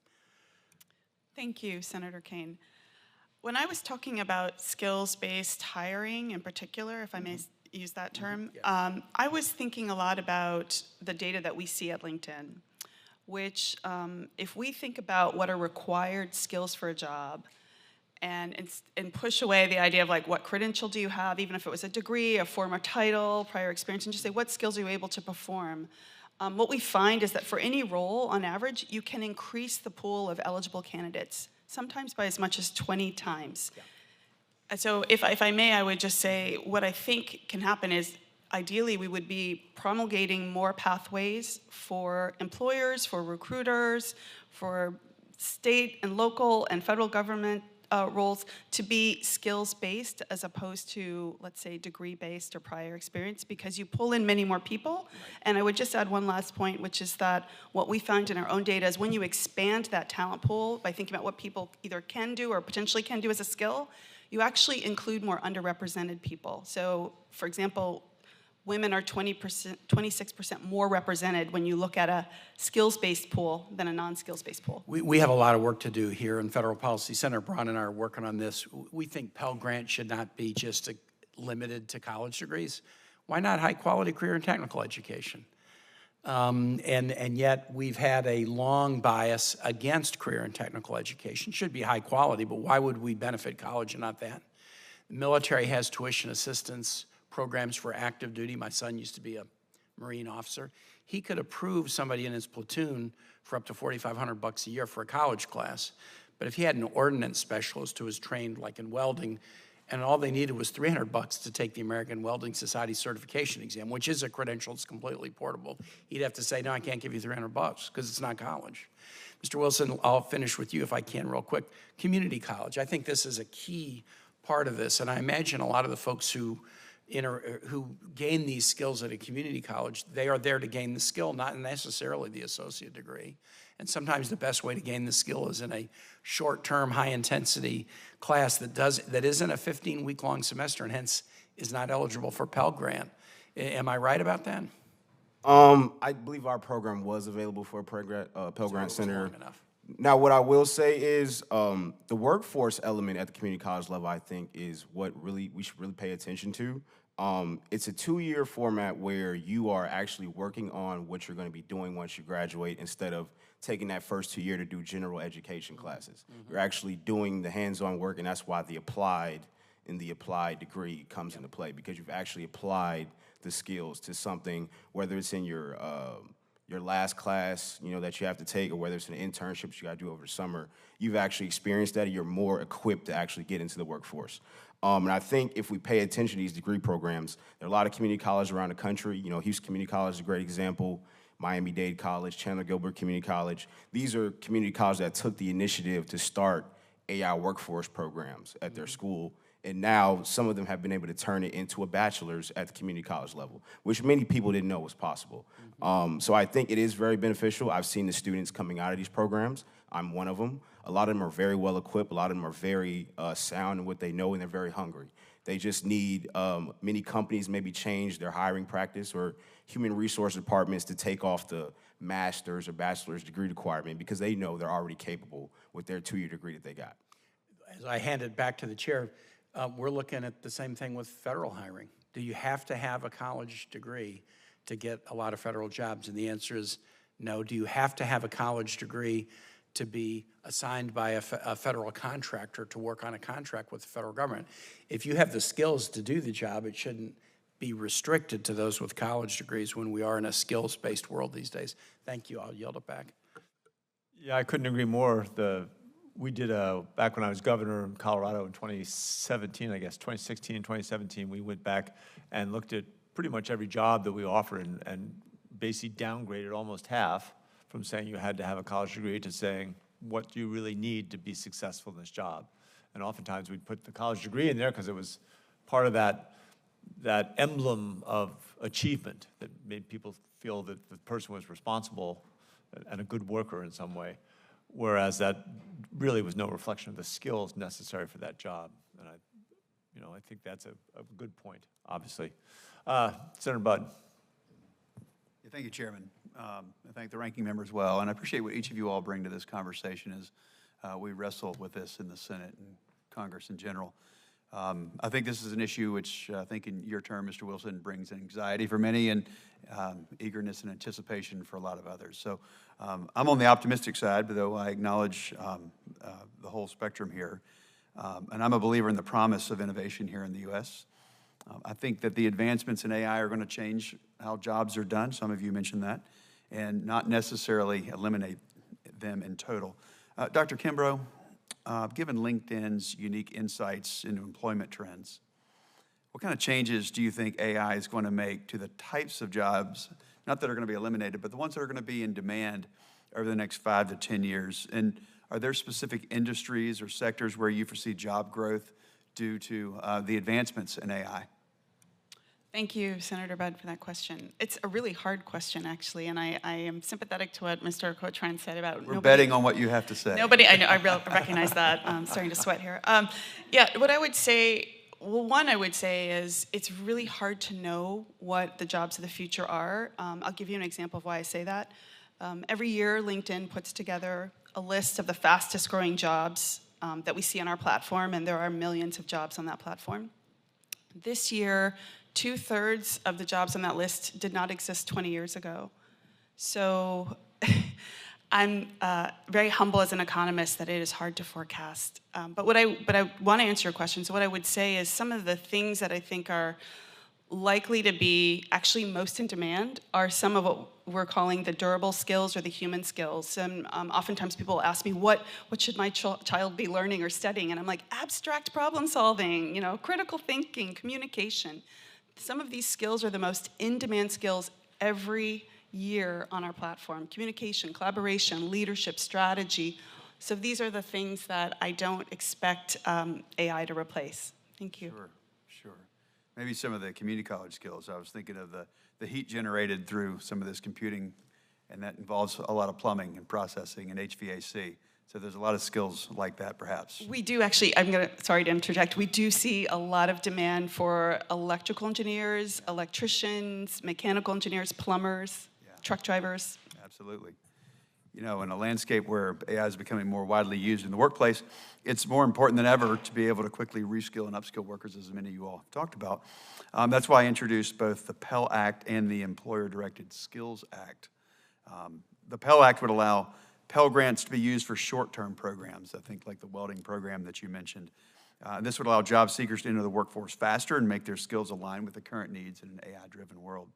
Thank you, Senator Kane. When I was talking about skills-based hiring in particular, if I may use that term, I was thinking a lot about the data that we see at LinkedIn, which if we think about what are required skills for a job, and push away the idea of like what credential do you have, even if it was a degree, a former title, prior experience, and just say what skills are you able to perform. What we find is that for any role, on average, you can increase the pool of eligible candidates, sometimes by as much as 20 times. Yeah. So if I may, I would just say what I think can happen is ideally we would be promulgating more pathways for employers, for recruiters, for state and local and federal government roles to be skills-based as opposed to, let's say, degree-based or prior experience, because you pull in many more people. And I would just add one last point, which is that what we found in our own data is when you expand that talent pool by thinking about what people either can do or potentially can do as a skill, you actually include more underrepresented people. So, for example, women are 26% more represented when you look at a skills-based pool than a non-skills-based pool. We have a lot of work to do here in Federal Policy. Senator Braun and I are working on this. We think Pell Grant should not be just limited to college degrees. Why not high-quality career and technical education? And yet we've had a long bias against career and technical education. It should be high quality, but why would we benefit college and not that? The military has tuition assistance programs for active duty. My son used to be a Marine officer. He could approve somebody in his platoon for up to $4,500 a year for a college class. But if he had an ordnance specialist who was trained like in welding, and all they needed was $300 to take the American Welding Society certification exam, which is a credential, it's completely portable. He'd have to say, no, I can't give you $300 because it's not college. Mr. Wilson, I'll finish with you if I can real quick. Community college, I think this is a key part of this, and I imagine a lot of the folks who gain these skills at a community college, they are there to gain the skill, not necessarily the associate degree. And sometimes the best way to gain the skill is in a short-term, high-intensity class that isn't a 15-week-long semester and hence is not eligible for Pell Grant. Am I right about that? I believe our program was available for a Pell Grant Center. Long enough. Now, what I will say is the workforce element at the community college level, I think, is what we should really pay attention to. It's a 2-year format where you are actually working on what you're going to be doing once you graduate instead of taking that first 2 years to do general education classes. You're actually doing the hands-on work, and that's why the applied degree comes into play, because you've actually applied the skills to something, whether it's in your last class, that you have to take, or whether it's an internship you got to do over the summer. You've actually experienced that, and you're more equipped to actually get into the workforce. And I think if we pay attention to these degree programs, there are a lot of community colleges around the country. Houston Community College is a great example. Miami-Dade College, Chandler-Gilbert Community College. These are community colleges that took the initiative to start AI workforce programs at their school. And now some of them have been able to turn it into a bachelor's at the community college level, which many people didn't know was possible. So I think it is very beneficial. I've seen the students coming out of these programs. I'm one of them. A lot of them are very well equipped. A lot of them are very sound in what they know, and they're very hungry. They just need, many companies maybe change their hiring practice or human resource departments to take off the master's or bachelor's degree requirement because they know they're already capable with their 2-year degree that they got. As I hand it back to the chair, we're looking at the same thing with federal hiring. Do you have to have a college degree to get a lot of federal jobs? And the answer is no. Do you have to have a college degree to be assigned by a federal contractor to work on a contract with the federal government? If you have the skills to do the job, it shouldn't be restricted to those with college degrees when we are in a skills-based world these days. Thank you. I'll yield it back. Yeah, I couldn't agree more. We did back when I was governor in Colorado in 2017, I guess, 2016 and 2017, we went back and looked at pretty much every job that we offered and basically downgraded almost half from saying you had to have a college degree to saying what you really need to be successful in this job. And oftentimes we'd put the college degree in there because it was part of that emblem of achievement that made people feel that the person was responsible and a good worker in some way, whereas that really was no reflection of the skills necessary for that job. And I think that's a good point, obviously. Senator Budd. Yeah, thank you, Chairman. I thank the ranking member as well, and I appreciate what each of you all bring to this conversation as we wrestle with this in the Senate and Congress in general. I think this is an issue which I think in your term, Mr. Wilson, brings anxiety for many and eagerness and anticipation for a lot of others. So I'm on the optimistic side, but though I acknowledge the whole spectrum here. And I'm a believer in the promise of innovation here in the U.S. I think that the advancements in AI are going to change how jobs are done. Some of you mentioned that, and not necessarily eliminate them in total. Dr. Kimbrough, given LinkedIn's unique insights into employment trends, what kind of changes do you think AI is going to make to the types of jobs, not that are going to be eliminated, but the ones that are going to be in demand over the next 5 to 10 years? And are there specific industries or sectors where you foresee job growth due to the advancements in AI? Thank you, Senator Budd, for that question. It's a really hard question, actually, and I am sympathetic to what Mr. Cotran said about We're betting on what you have to say. I know, I recognize that. I'm starting to sweat here. Yeah, what I would say, well, one I would say is it's really hard to know what the jobs of the future are. I'll give you an example of why I say that. Every year, LinkedIn puts together a list of the fastest growing jobs that we see on our platform, and there are millions of jobs on that platform. This year, 2/3 of the jobs on that list did not exist 20 years ago. So I'm very humble as an economist that it is hard to forecast. But I want to answer your question. So what I would say is some of the things that I think are likely to be actually most in demand are some of what we're calling the durable skills or the human skills. And oftentimes people ask me, what should my child be learning or studying? And I'm like, abstract problem solving, critical thinking, communication. Some of these skills are the most in-demand skills every year on our platform. Communication, collaboration, leadership, strategy. So these are the things that I don't expect AI to replace. Thank you. Sure. Maybe some of the community college skills. I was thinking of the heat generated through some of this computing, and that involves a lot of plumbing and processing and HVAC. So there's a lot of skills like that, perhaps. We do actually, sorry to interject, we do see a lot of demand for electrical engineers, electricians, mechanical engineers, plumbers, truck drivers. Absolutely. In a landscape where AI is becoming more widely used in the workplace, it's more important than ever to be able to quickly reskill and upskill workers, as many of you all have talked about. That's why I introduced both the Pell Act and the Employer-Directed Skills Act. The Pell Act would allow Pell Grants to be used for short-term programs, I think like the welding program that you mentioned. This would allow job seekers to enter the workforce faster and make their skills align with the current needs in an AI-driven world.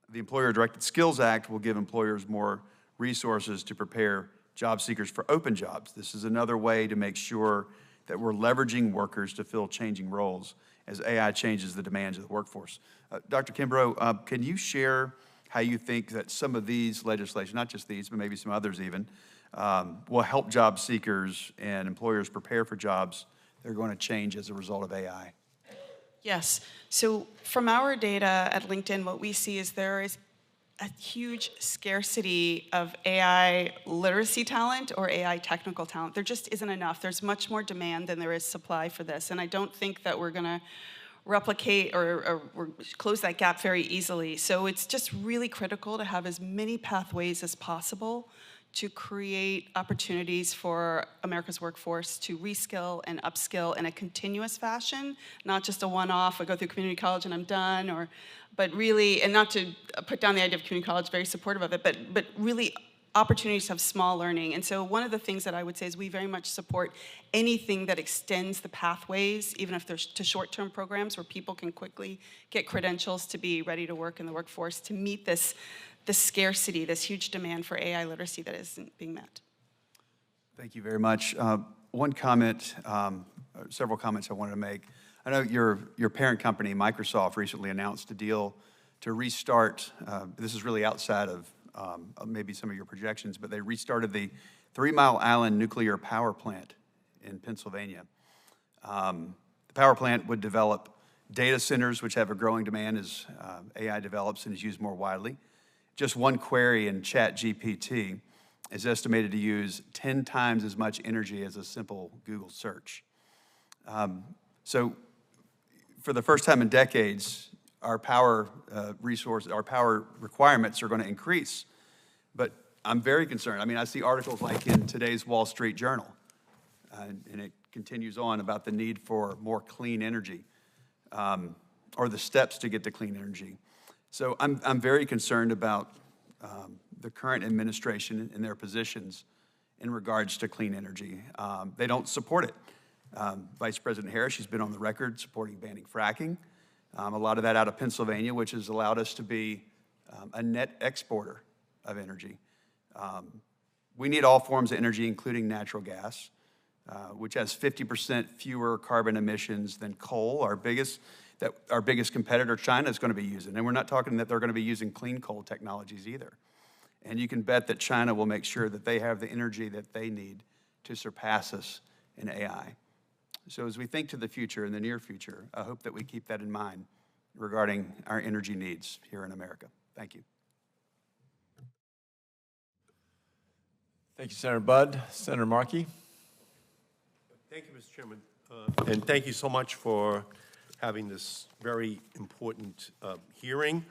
The Employer-Directed Skills Act will give employers more resources to prepare job seekers for open jobs. This is another way to make sure that we're leveraging workers to fill changing roles as AI changes the demands of the workforce. Dr. Kimbrough, can you share how you think that some of these legislation, not just these, but maybe some others even, will help job seekers and employers prepare for jobs that are going to change as a result of AI? Yes. So from our data at LinkedIn, what we see is there is a huge scarcity of AI literacy talent or AI technical talent. There just isn't enough. There's much more demand than there is supply for this. And I don't think that we're going to replicate or close that gap very easily. So it's just really critical to have as many pathways as possible to create opportunities for America's workforce to reskill and upskill in a continuous fashion, not just a one-off, I go through community college and I'm done, but really, and not to put down the idea of community college, very supportive of it, but really opportunities to have small learning. And so one of the things that I would say is we very much support anything that extends the pathways, even if there's to short-term programs where people can quickly get credentials to be ready to work in the workforce to meet this scarcity, this huge demand for AI literacy that isn't being met. Thank you very much. One comment, several comments I wanted to make. I know your parent company, Microsoft, recently announced a deal to restart, this is really outside of maybe some of your projections, but they restarted the 3 Mile Island nuclear power plant in Pennsylvania. The power plant would develop data centers, which have a growing demand as AI develops and is used more widely. Just one query in ChatGPT is estimated to use 10 times as much energy as a simple Google search. So for the first time in decades, our power our power requirements are going to increase. But I'm very concerned. I mean, I see articles like in today's Wall Street Journal, and it continues on about the need for more clean energy, or the steps to get to clean energy. So I'm very concerned about the current administration and their positions in regards to clean energy. They don't support it. Vice President Harris, she's been on the record supporting banning fracking. A lot of that out of Pennsylvania, which has allowed us to be a net exporter of energy. We need all forms of energy, including natural gas, which has 50% fewer carbon emissions than coal, our biggest competitor, China, is going to be using. And we're not talking that they're going to be using clean coal technologies either. And you can bet that China will make sure that they have the energy that they need to surpass us in AI. So as we think to the future, in the near future, I hope that we keep that in mind regarding our energy needs here in America. Thank you. Thank you, Senator Budd. Senator Markey. Thank you, Mr. Chairman. And thank you so much for having this very important hearing.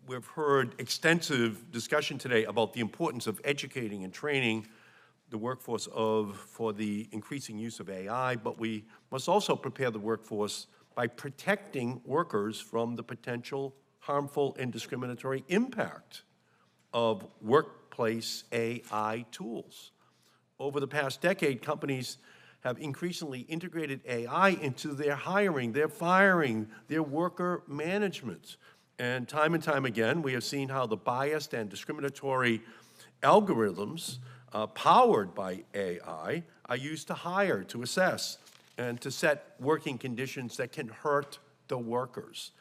We've heard extensive discussion today about the importance of educating and training the workforce for the increasing use of AI, but we must also prepare the workforce by protecting workers from the potential harmful and discriminatory impact of workplace AI tools. Over the past decade, companies have increasingly integrated AI into their hiring, their firing, their worker management. And time again, we have seen how the biased and discriminatory algorithms powered by AI are used to hire, to assess, and to set working conditions that can hurt the workers.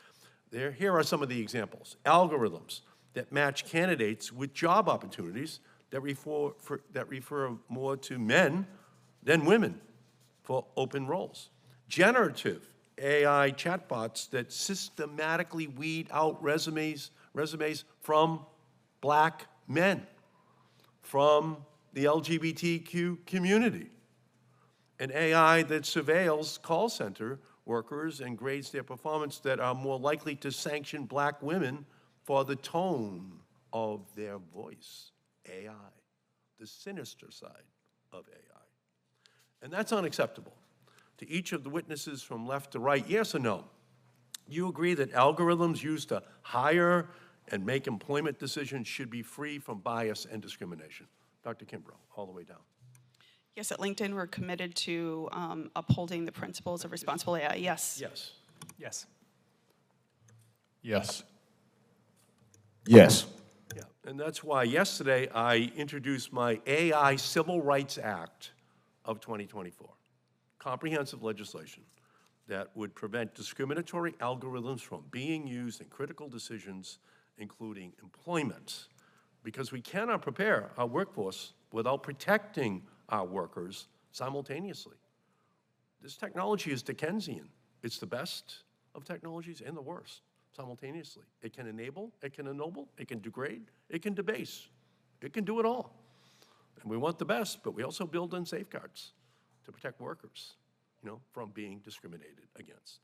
Here are some of the examples. Algorithms that match candidates with job opportunities that refer more to men than women for open roles. Generative AI chatbots that systematically weed out resumes from black men, from the LGBTQ community. An AI that surveils call center workers and grades their performance that are more likely to sanction black women for the tone of their voice. AI, the sinister side of AI. And that's unacceptable. To each of the witnesses from left to right, yes or no? You agree that algorithms used to hire and make employment decisions should be free from bias and discrimination? Dr. Kimbrough, all the way down. Yes, at LinkedIn, we're committed to upholding the principles of responsible AI. Yes. Yes. Yes. Yes. Yes. Yeah, and that's why yesterday I introduced my AI Civil Rights Act of 2024. Comprehensive legislation that would prevent discriminatory algorithms from being used in critical decisions, including employment, because we cannot prepare our workforce without protecting our workers simultaneously. This technology is Dickensian. It's the best of technologies and the worst simultaneously. It can enable, it can ennoble, it can degrade, it can debase. It can do it all. And we want the best, but we also build in safeguards to protect workers, from being discriminated against.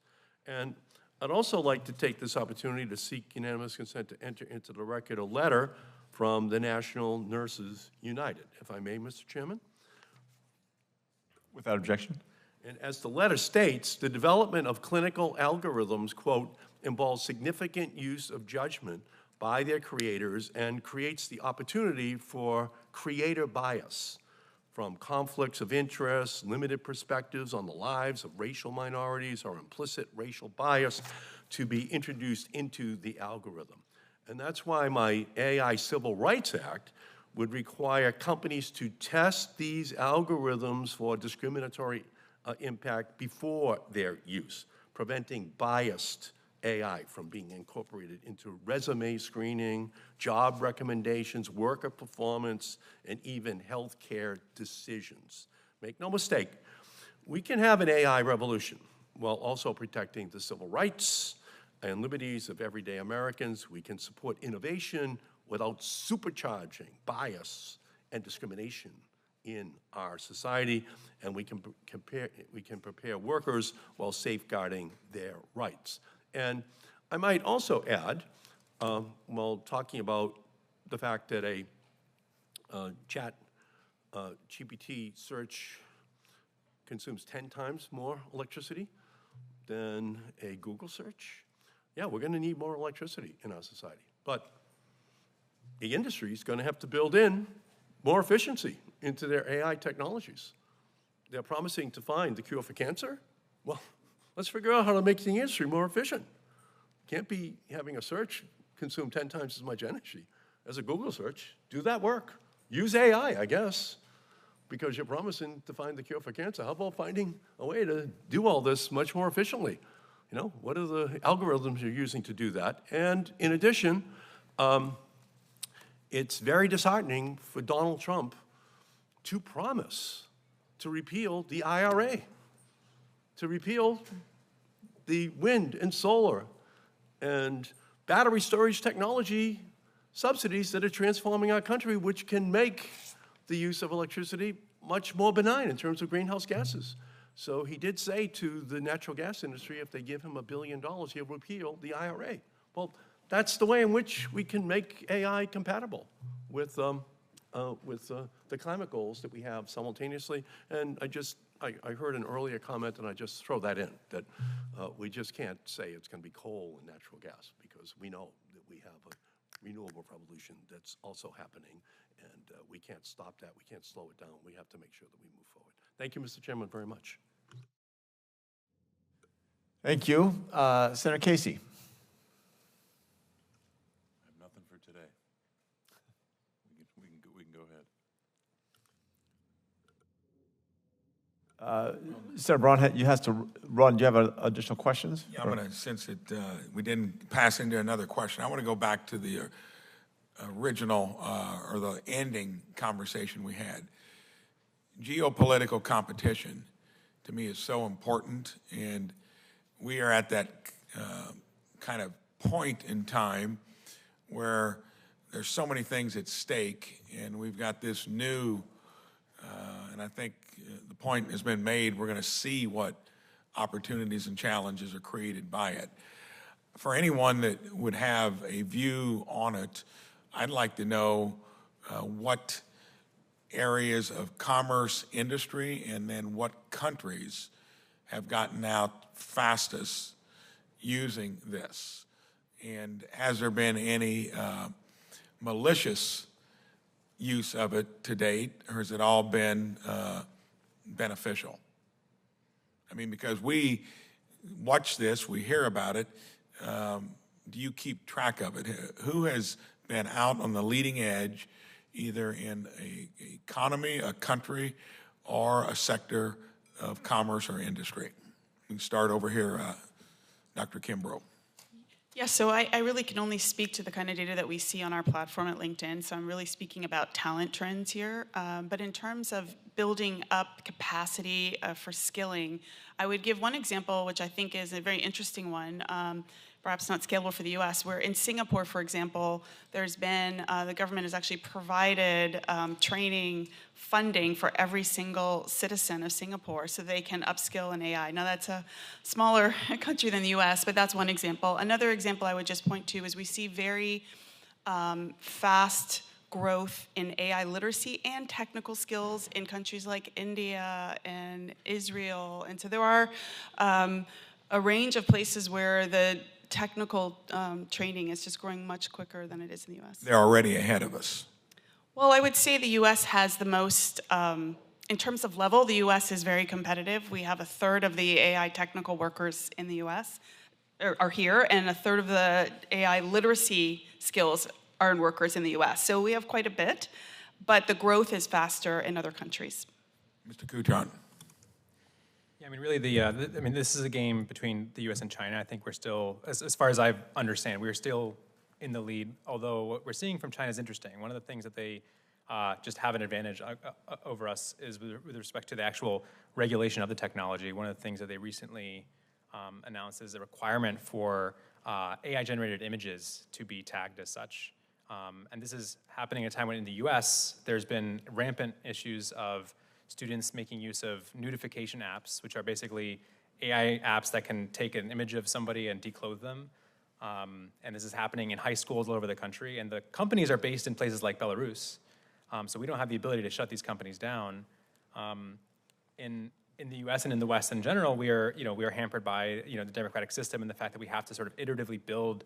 And I'd also like to take this opportunity to seek unanimous consent to enter into the record a letter from the National Nurses United, if I may, Mr. Chairman. Without objection. And as the letter states, the development of clinical algorithms, quote, involves significant use of judgment by their creators and creates the opportunity for creator bias from conflicts of interest, limited perspectives on the lives of racial minorities, or implicit racial bias to be introduced into the algorithm. And that's why my AI Civil Rights Act would require companies to test these algorithms for discriminatory impact before their use, preventing biased AI from being incorporated into resume screening, job recommendations, worker performance, and even healthcare decisions. Make no mistake, we can have an AI revolution while also protecting the civil rights and liberties of everyday Americans. We can support innovation without supercharging bias and discrimination in our society, and we can prepare workers while safeguarding their rights. And I might also add, while talking about the fact that a chat GPT search consumes 10 times more electricity than a Google search, yeah, we're going to need more electricity in our society. But the industry is going to have to build in more efficiency into their AI technologies. They're promising to find the cure for cancer. Well, let's figure out how to make the industry more efficient. Can't be having a search consume 10 times as much energy as a Google search. Do that work. Use AI, I guess, because you're promising to find the cure for cancer. How about finding a way to do all this much more efficiently? What are the algorithms you're using to do that? And in addition, it's very disheartening for Donald Trump to promise to repeal the IRA, to repeal the wind and solar and battery storage technology subsidies that are transforming our country, which can make the use of electricity much more benign in terms of greenhouse gases. So he did say to the natural gas industry, if they give him $1 billion, he'll repeal the IRA. Well, that's the way in which we can make AI compatible with the climate goals that we have simultaneously. And I just I heard an earlier comment, and I just throw that in, that we just can't say it's going to be coal and natural gas, because we know that we have a renewable revolution that's also happening, and we can't stop that. We can't slow it down. We have to make sure that we move forward. Thank you, Mr. Chairman, very much. Thank you. Senator Casey. I have nothing for today. We can go ahead. Senator Braun, you has to run. Do you have additional questions? Yeah, I'm going to, since we didn't pass into another question, I want to go back to the original or the ending conversation we had. Geopolitical competition, to me, is so important, and we are at that kind of point in time where there's so many things at stake, and we've got this new, and I think the point has been made, we're going to see what opportunities and challenges are created by it. For anyone that would have a view on it, I'd like to know what areas of commerce, industry, and then what countries have gotten out fastest using this. And has there been any malicious use of it to date, or has it all been beneficial? I mean, because we watch this, we hear about it. Do you keep track of it? Who has been out on the leading edge, either in an economy, a country, or a sector of commerce or industry? We can start over here, Dr. Kimbrough. Yeah, so I really can only speak to the kind of data that we see on our platform at LinkedIn, so I'm really speaking about talent trends here. But in terms of building up capacity for skilling, I would give one example, which I think is a very interesting one, perhaps not scalable for the US, where in Singapore, for example, there's been, the government has actually provided training funding for every single citizen of Singapore so they can upskill in AI. Now that's a smaller country than the US, but that's one example. Another example I would just point to is we see very fast growth in AI literacy and technical skills in countries like India and Israel. And so there are a range of places where the technical training is just growing much quicker than it is in the US. They're already ahead of us. Well, I would say the US has the most, in terms of level, the US is very competitive. We have a third of the AI technical workers in the US are here, and a third of the AI literacy skills are in workers in the US. So we have quite a bit, but the growth is faster in other countries. Mr. Kujan. Yeah, I mean, really, I mean, this is a game between the U.S. and China. I think we're still, as far as I understand, we're still in the lead. Although what we're seeing from China is interesting. One of the things that they just have an advantage over us is with respect to the actual regulation of the technology. One of the things that they recently announced is a requirement for AI-generated images to be tagged as such. And this is happening at a time when in the U.S. there's been rampant issues of students making use of nudification apps, which are basically AI apps that can take an image of somebody and declothe them. And this is happening in high schools all over the country. And the companies are based in places like Belarus. So we don't have the ability to shut these companies down. In the U.S. and in the West in general, we are hampered by the democratic system and the fact that we have to sort of iteratively build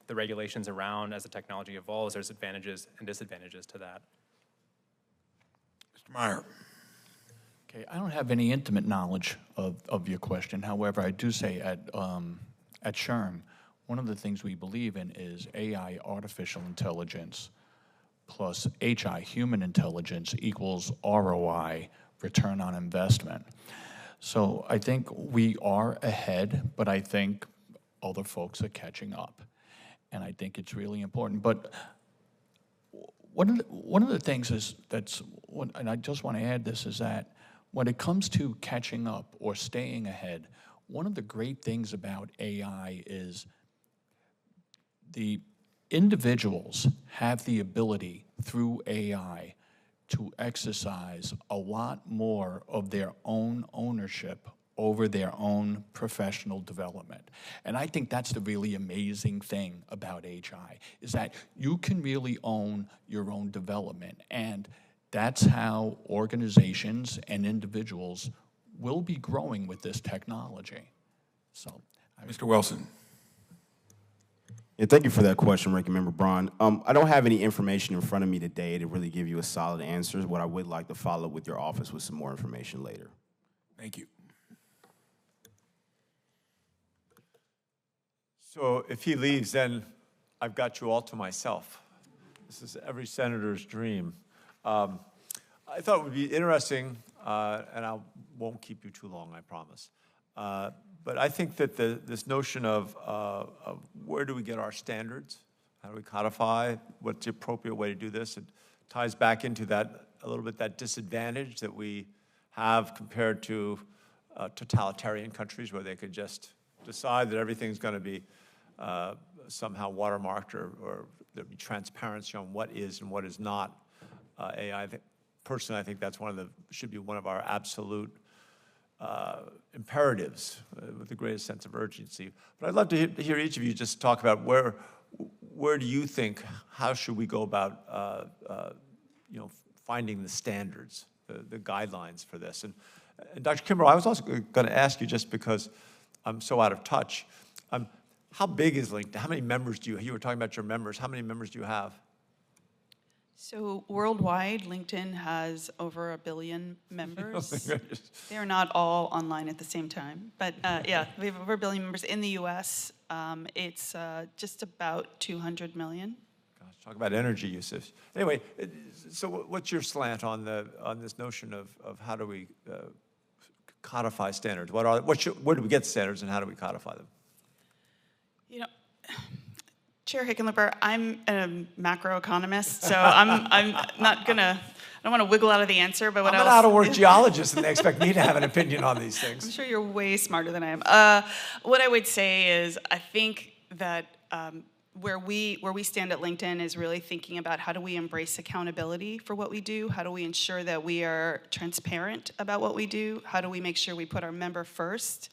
the regulations around as the technology evolves. There's advantages and disadvantages to that. Mr. Meyer. Okay, I don't have any intimate knowledge of your question. However, I do say at SHRM, one of the things we believe in is AI, artificial intelligence, plus HI, human intelligence, equals ROI, return on investment. So I think we are ahead, but I think other folks are catching up. And I think it's really important. But one of the things is and I just want to add this, is that when it comes to catching up or staying ahead, one of the great things about AI is the individuals have the ability through AI to exercise a lot more of their own ownership over their own professional development. And I think that's the really amazing thing about HI, is that you can really own your own development. And that's how organizations and individuals will be growing with this technology. So, Mr. Wilson. Yeah, thank you for that question, Ranking Member Braun. I don't have any information in front of me today to really give you a solid answer. What I would like to follow up with your office with some more information later. Thank you. So if he leaves, then I've got you all to myself. This is every senator's dream. I thought it would be interesting, and I won't keep you too long, I promise. But I think that this notion of where do we get our standards? How do we codify? What's the appropriate way to do this? It ties back into that, a little bit, that disadvantage that we have compared to totalitarian countries where they could just decide that everything's going to be somehow watermarked or there'll be transparency on what is and what is not AI. Personally, I think that's should be one of our absolute imperatives with the greatest sense of urgency. But I'd love to hear each of you just talk about where do you think, how should we go about finding the standards, the guidelines for this? And Dr. Kimbrough, I was also going to ask you, just because I'm so out of touch, how big is LinkedIn? How many members do you were talking about your members. How many members do you have? So worldwide, LinkedIn has over 1 billion members. They are not all online at the same time. But yeah, we have over 1 billion members. In the US, it's just about 200 million. Gosh, talk about energy usage. Anyway, so what's your slant on this notion of how do we codify standards? Where do we get standards and how do we codify them? You know, Chair Hickenlooper, I'm a macroeconomist, so I'm not gonna, I don't want to wiggle out of the answer, but what I'm an out-of-work geologist, and they expect me to have an opinion on these things. I'm sure you're way smarter than I am. What I would say is, I think that where we stand at LinkedIn is really thinking about how do we embrace accountability for what we do? How do we ensure that we are transparent about what we do? How do we make sure we put our member first,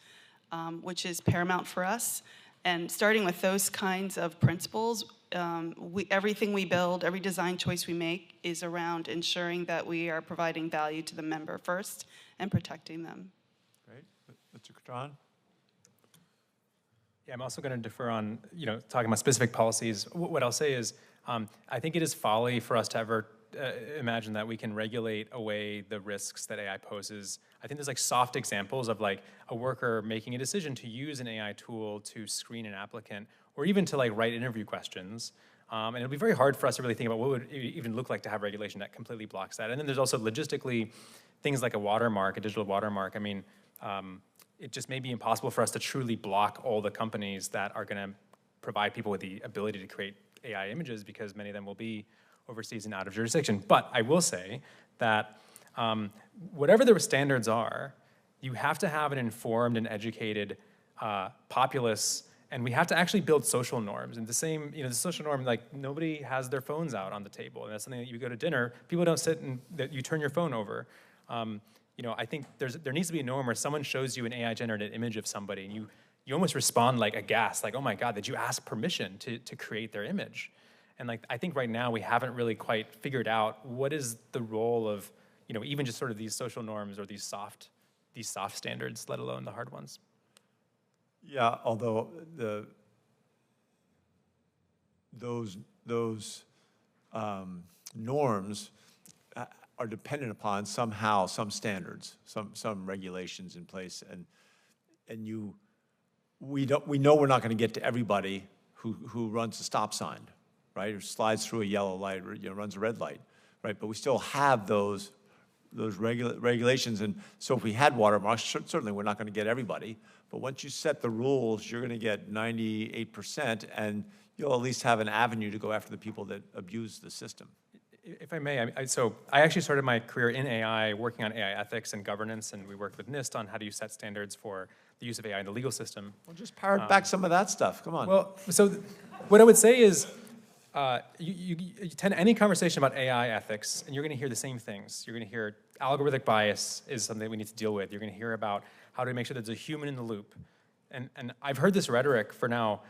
which is paramount for us? And starting with those kinds of principles, everything we build, every design choice we make is around ensuring that we are providing value to the member first and protecting them. Great. Mr. Catron? Yeah, I'm also going to defer on, talking about specific policies. What I'll say is, I think it is folly for us to ever imagine that we can regulate away the risks that AI poses. I think there's soft examples of a worker making a decision to use an AI tool to screen an applicant, or even to write interview questions. And it'll be very hard for us to really think about what would it even look like to have regulation that completely blocks that. And then there's also logistically things like a watermark, a digital watermark. I mean, it just may be impossible for us to truly block all the companies that are going to provide people with the ability to create AI images, because many of them will be overseas and out of jurisdiction. But I will say that whatever the standards are, you have to have an informed and educated populace, and we have to actually build social norms. And the same, the social norm, nobody has their phones out on the table, and that's something that you go to dinner, people don't sit and that you turn your phone over. I think there needs to be a norm where someone shows you an AI-generated image of somebody, and you almost respond aghast, oh my God, did you ask permission to create their image? And I think right now we haven't really quite figured out what is the role of, even just sort of these social norms or these soft standards, let alone the hard ones. Yeah, although those norms are dependent upon somehow some standards, some regulations in place, and we know we're not going to get to everybody who runs a stop sign, right, or slides through a yellow light, or runs a red light, right? But we still have those regulations, and so if we had watermarks, certainly we're not going to get everybody. But once you set the rules, you're going to get 98%, and you'll at least have an avenue to go after the people that abuse the system. If I may, so I actually started my career in AI, working on AI ethics and governance, and we worked with NIST on how do you set standards for the use of AI in the legal system. Well, just parrot back some of that stuff. Come on. Well, so what I would say is, you attend any conversation about AI ethics, and you're going to hear the same things. You're going to hear algorithmic bias is something that we need to deal with. You're going to hear about how to make sure there's a human in the loop. And I've heard this rhetoric for now,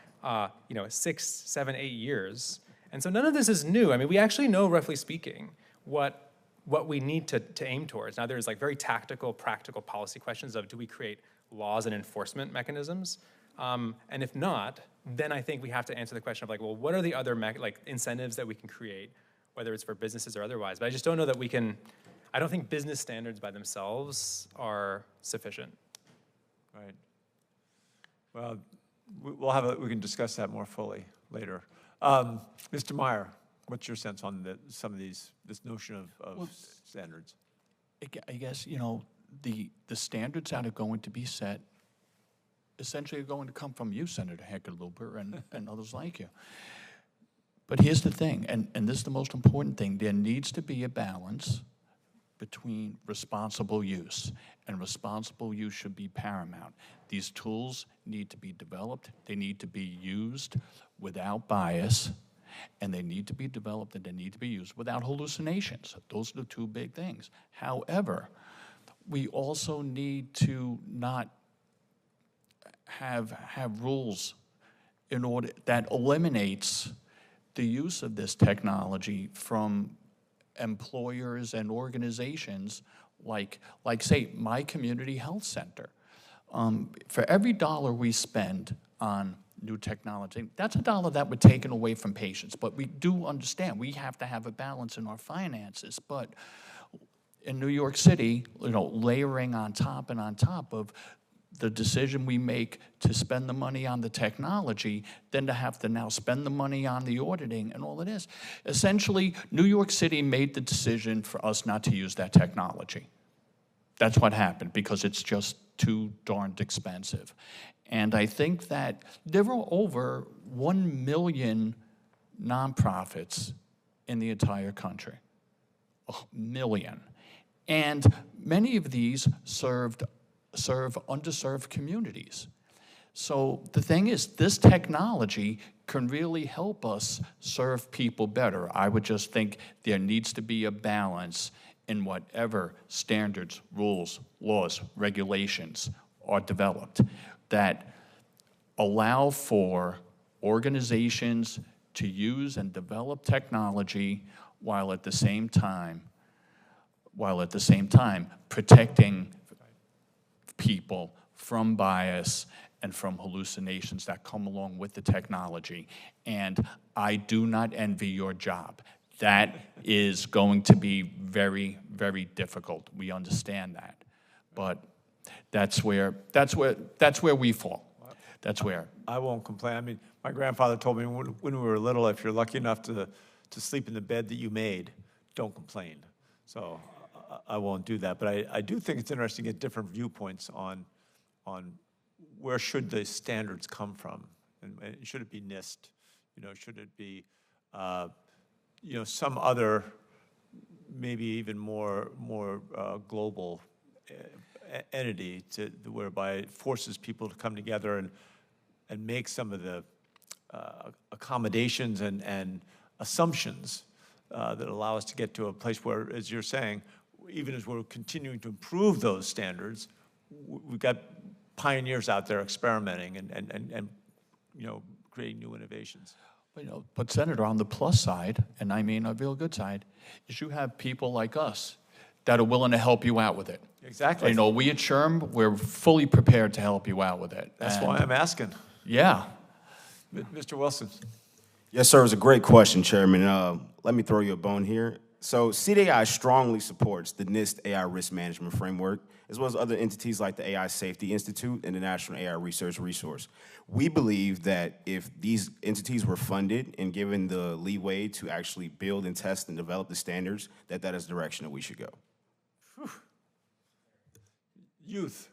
6, 7, 8 years. And so none of this is new. I mean, we actually know, roughly speaking, what what we need to aim towards. Now, there's like very tactical, practical policy questions of, do we create laws and enforcement mechanisms? And if not, then I think we have to answer the question of like, well, what are the other incentives that we can create, whether it's for businesses or otherwise? But I just don't know that we can, I don't think business standards by themselves are sufficient. Right. Well, we can discuss that more fully later. Mr. Meyer, what's your sense on some of this notion of standards? I guess, the standards that are going to be set essentially are going to come from you, Senator Hickenlooper, and others like you. But here's the thing, and this is the most important thing. There needs to be a balance between responsible use, and responsible use should be paramount. These tools need to be developed, they need to be used without bias, and they need to be developed and they need to be used without hallucinations. Those are the two big things. However, we also need to not have rules in order that eliminates the use of this technology from employers and organizations like say, my community health center. For every dollar we spend on new technology, that's a dollar that we're taking away from patients. But we do understand we have to have a balance in our finances. But in New York City, layering on top and on top of the decision we make to spend the money on the technology, then to have to now spend the money on the auditing and all it is. Essentially, New York City made the decision for us not to use that technology. That's what happened, because it's just too darned expensive. And I think that there are over 1 million nonprofits in the entire country. 1 million. And many of these serve underserved communities. So the thing is, this technology can really help us serve people better. I would just think there needs to be a balance in whatever standards, rules, laws, regulations are developed that allow for organizations to use and develop technology while at the same time protecting people from bias and from hallucinations that come along with the technology. And I do not envy your job. That is going to be very, very difficult. We understand that. But that's where we fall. That's where. I won't complain. I mean, my grandfather told me when we were little, if you're lucky enough to sleep in the bed that you made, don't complain. So I won't do that. But I do think it's interesting to get different viewpoints on where should the standards come from, and should it be NIST? Should it be some other, maybe even more global entity whereby it forces people to come together and make some of the accommodations and assumptions that allow us to get to a place where, as you're saying, even as we're continuing to improve those standards, we've got pioneers out there experimenting and creating new innovations. But Senator, on the plus side, and I mean a real good side, is you have people like us that are willing to help you out with it. Exactly. We at SHRM, we're fully prepared to help you out with it. That's why I'm asking. Yeah. Mr. Wilson. Yes, sir. It was a great question, Chairman. Let me throw you a bone here. So CDAI strongly supports the NIST AI Risk Management Framework, as well as other entities like the AI Safety Institute and the National AI Research Resource. We believe that if these entities were funded and given the leeway to actually build and test and develop the standards, that is the direction that we should go. Whew. Youth.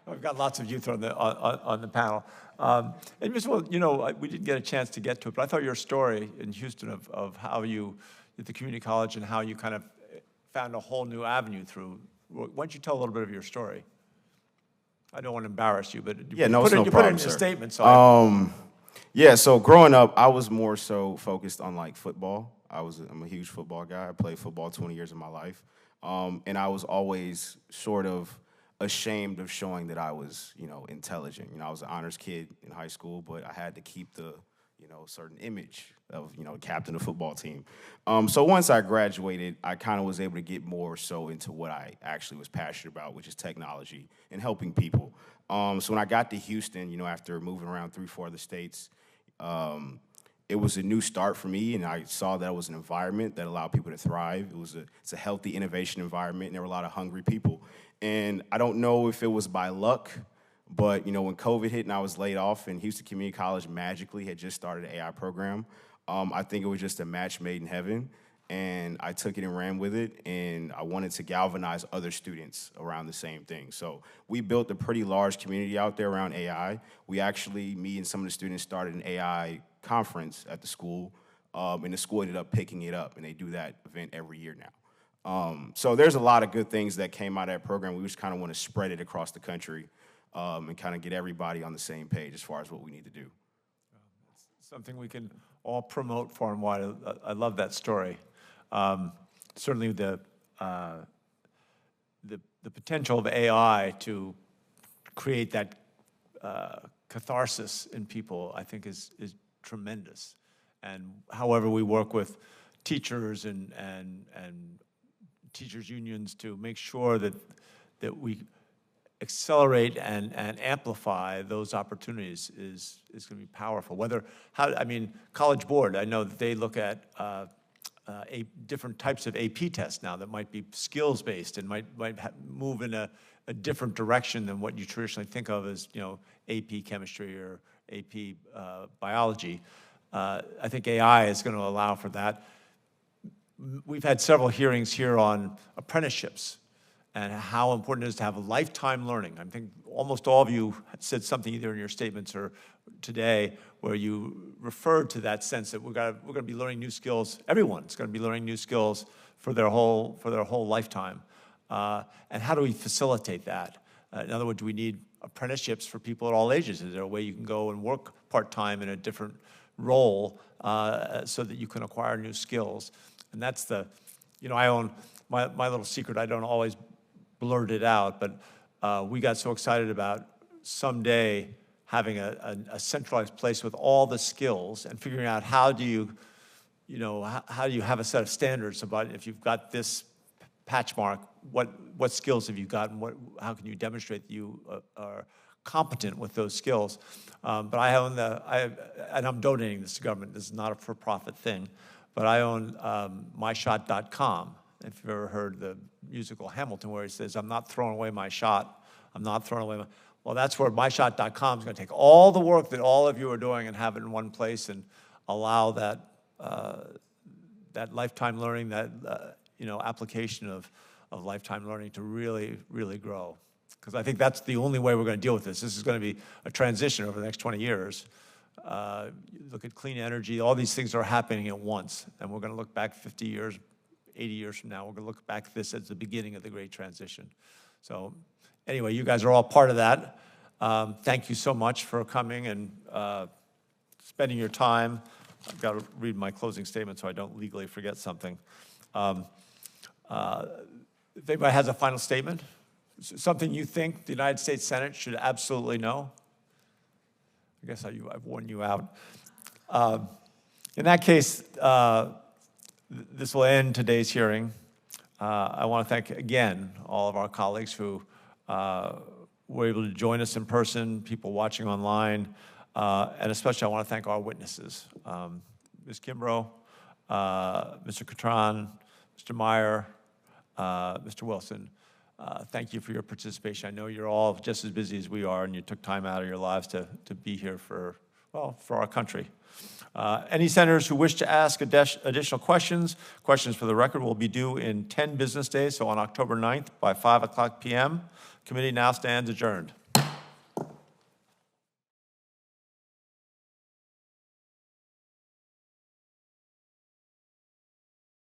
I've got lots of youth on the panel. And Mr. Well, we didn't get a chance to get to it, but I thought your story in Houston of how you at the community college and how you kind of found a whole new avenue through. Why don't you tell a little bit of your story? I don't want to embarrass you, but you put it in a statement. So yeah, so growing up, I was more so focused on football. I'm a huge football guy. I played football 20 years of my life. And I was always sort of ashamed of showing that I was, intelligent. I was an honors kid in high school, but I had to keep the a certain image of, captain of the football team. So once I graduated, I kind of was able to get more so into what I actually was passionate about, which is technology and helping people. So when I got to Houston, after moving around 3-4 other states, it was a new start for me, and I saw that it was an environment that allowed people to thrive. It's a healthy innovation environment, and there were a lot of hungry people. And I don't know if it was by luck, but when COVID hit and I was laid off, and Houston Community College magically had just started an AI program, I think it was just a match made in heaven, and I took it and ran with it, and I wanted to galvanize other students around the same thing. So we built a pretty large community out there around AI. We actually, me and some of the students, started an AI conference at the school, and the school ended up picking it up, and they do that event every year now. So there's a lot of good things that came out of that program. We just kind of want to spread it across the country and kind of get everybody on the same page as far as what we need to do. Something we can all promote far and wide. I love that story. Certainly the potential of AI to create that catharsis in people, I think, is tremendous. And however we work with teachers and teachers unions to make sure that we accelerate and amplify those opportunities is going to be powerful. College Board, I know that they look at different types of AP tests now that might be skills-based and might move in a different direction than what you traditionally think of as, AP chemistry or AP biology. I think AI is going to allow for that. We've had several hearings here on apprenticeships and how important it is to have lifetime learning. I think almost all of you said something either in your statements or today where you referred to that sense that we're going to be learning new skills. Everyone's going to be learning new skills for their whole lifetime. And how do we facilitate that? In other words, do we need apprenticeships for people at all ages? Is there a way you can go and work part-time in a different role so that you can acquire new skills? And that's I own my little secret. I don't always blurt it out, but we got so excited about someday having a centralized place with all the skills and figuring out how do you have a set of standards about if you've got this patch mark, what skills have you got, and how can you demonstrate that you are competent with those skills? But I own and I'm donating this to government. This is not a for-profit thing, but I own myshot.com. If you've ever heard the musical Hamilton, where he says, "I'm not throwing away my shot. I'm not throwing away my." Well, that's where myshot.com is going to take all the work that all of you are doing and have it in one place and allow that lifetime learning, that application of lifetime learning to really, really grow. Because I think that's the only way we're going to deal with this. This is going to be a transition over the next 20 years. Look at clean energy. All these things are happening at once. And we're going to look back 50 years, 80 years from now. We're going to look back at this as the beginning of the great transition. So anyway, you guys are all part of that. Thank you so much for coming and spending your time. I've got to read my closing statement so I don't legally forget something. If anybody has a final statement, something you think the United States Senate should absolutely know? I guess I've worn you out. In that case, this will end today's hearing. I want to thank again all of our colleagues who were able to join us in person, people watching online, and especially I want to thank our witnesses, Ms. Kimbrough, Mr. Catron, Mr. Meyer, Mr. Wilson. Thank you for your participation. I know you're all just as busy as we are, and you took time out of your lives to be here for our country. Any senators who wish to ask additional questions for the record will be due in 10 business days, so on October 9th by 5:00 p.m. Committee now stands adjourned.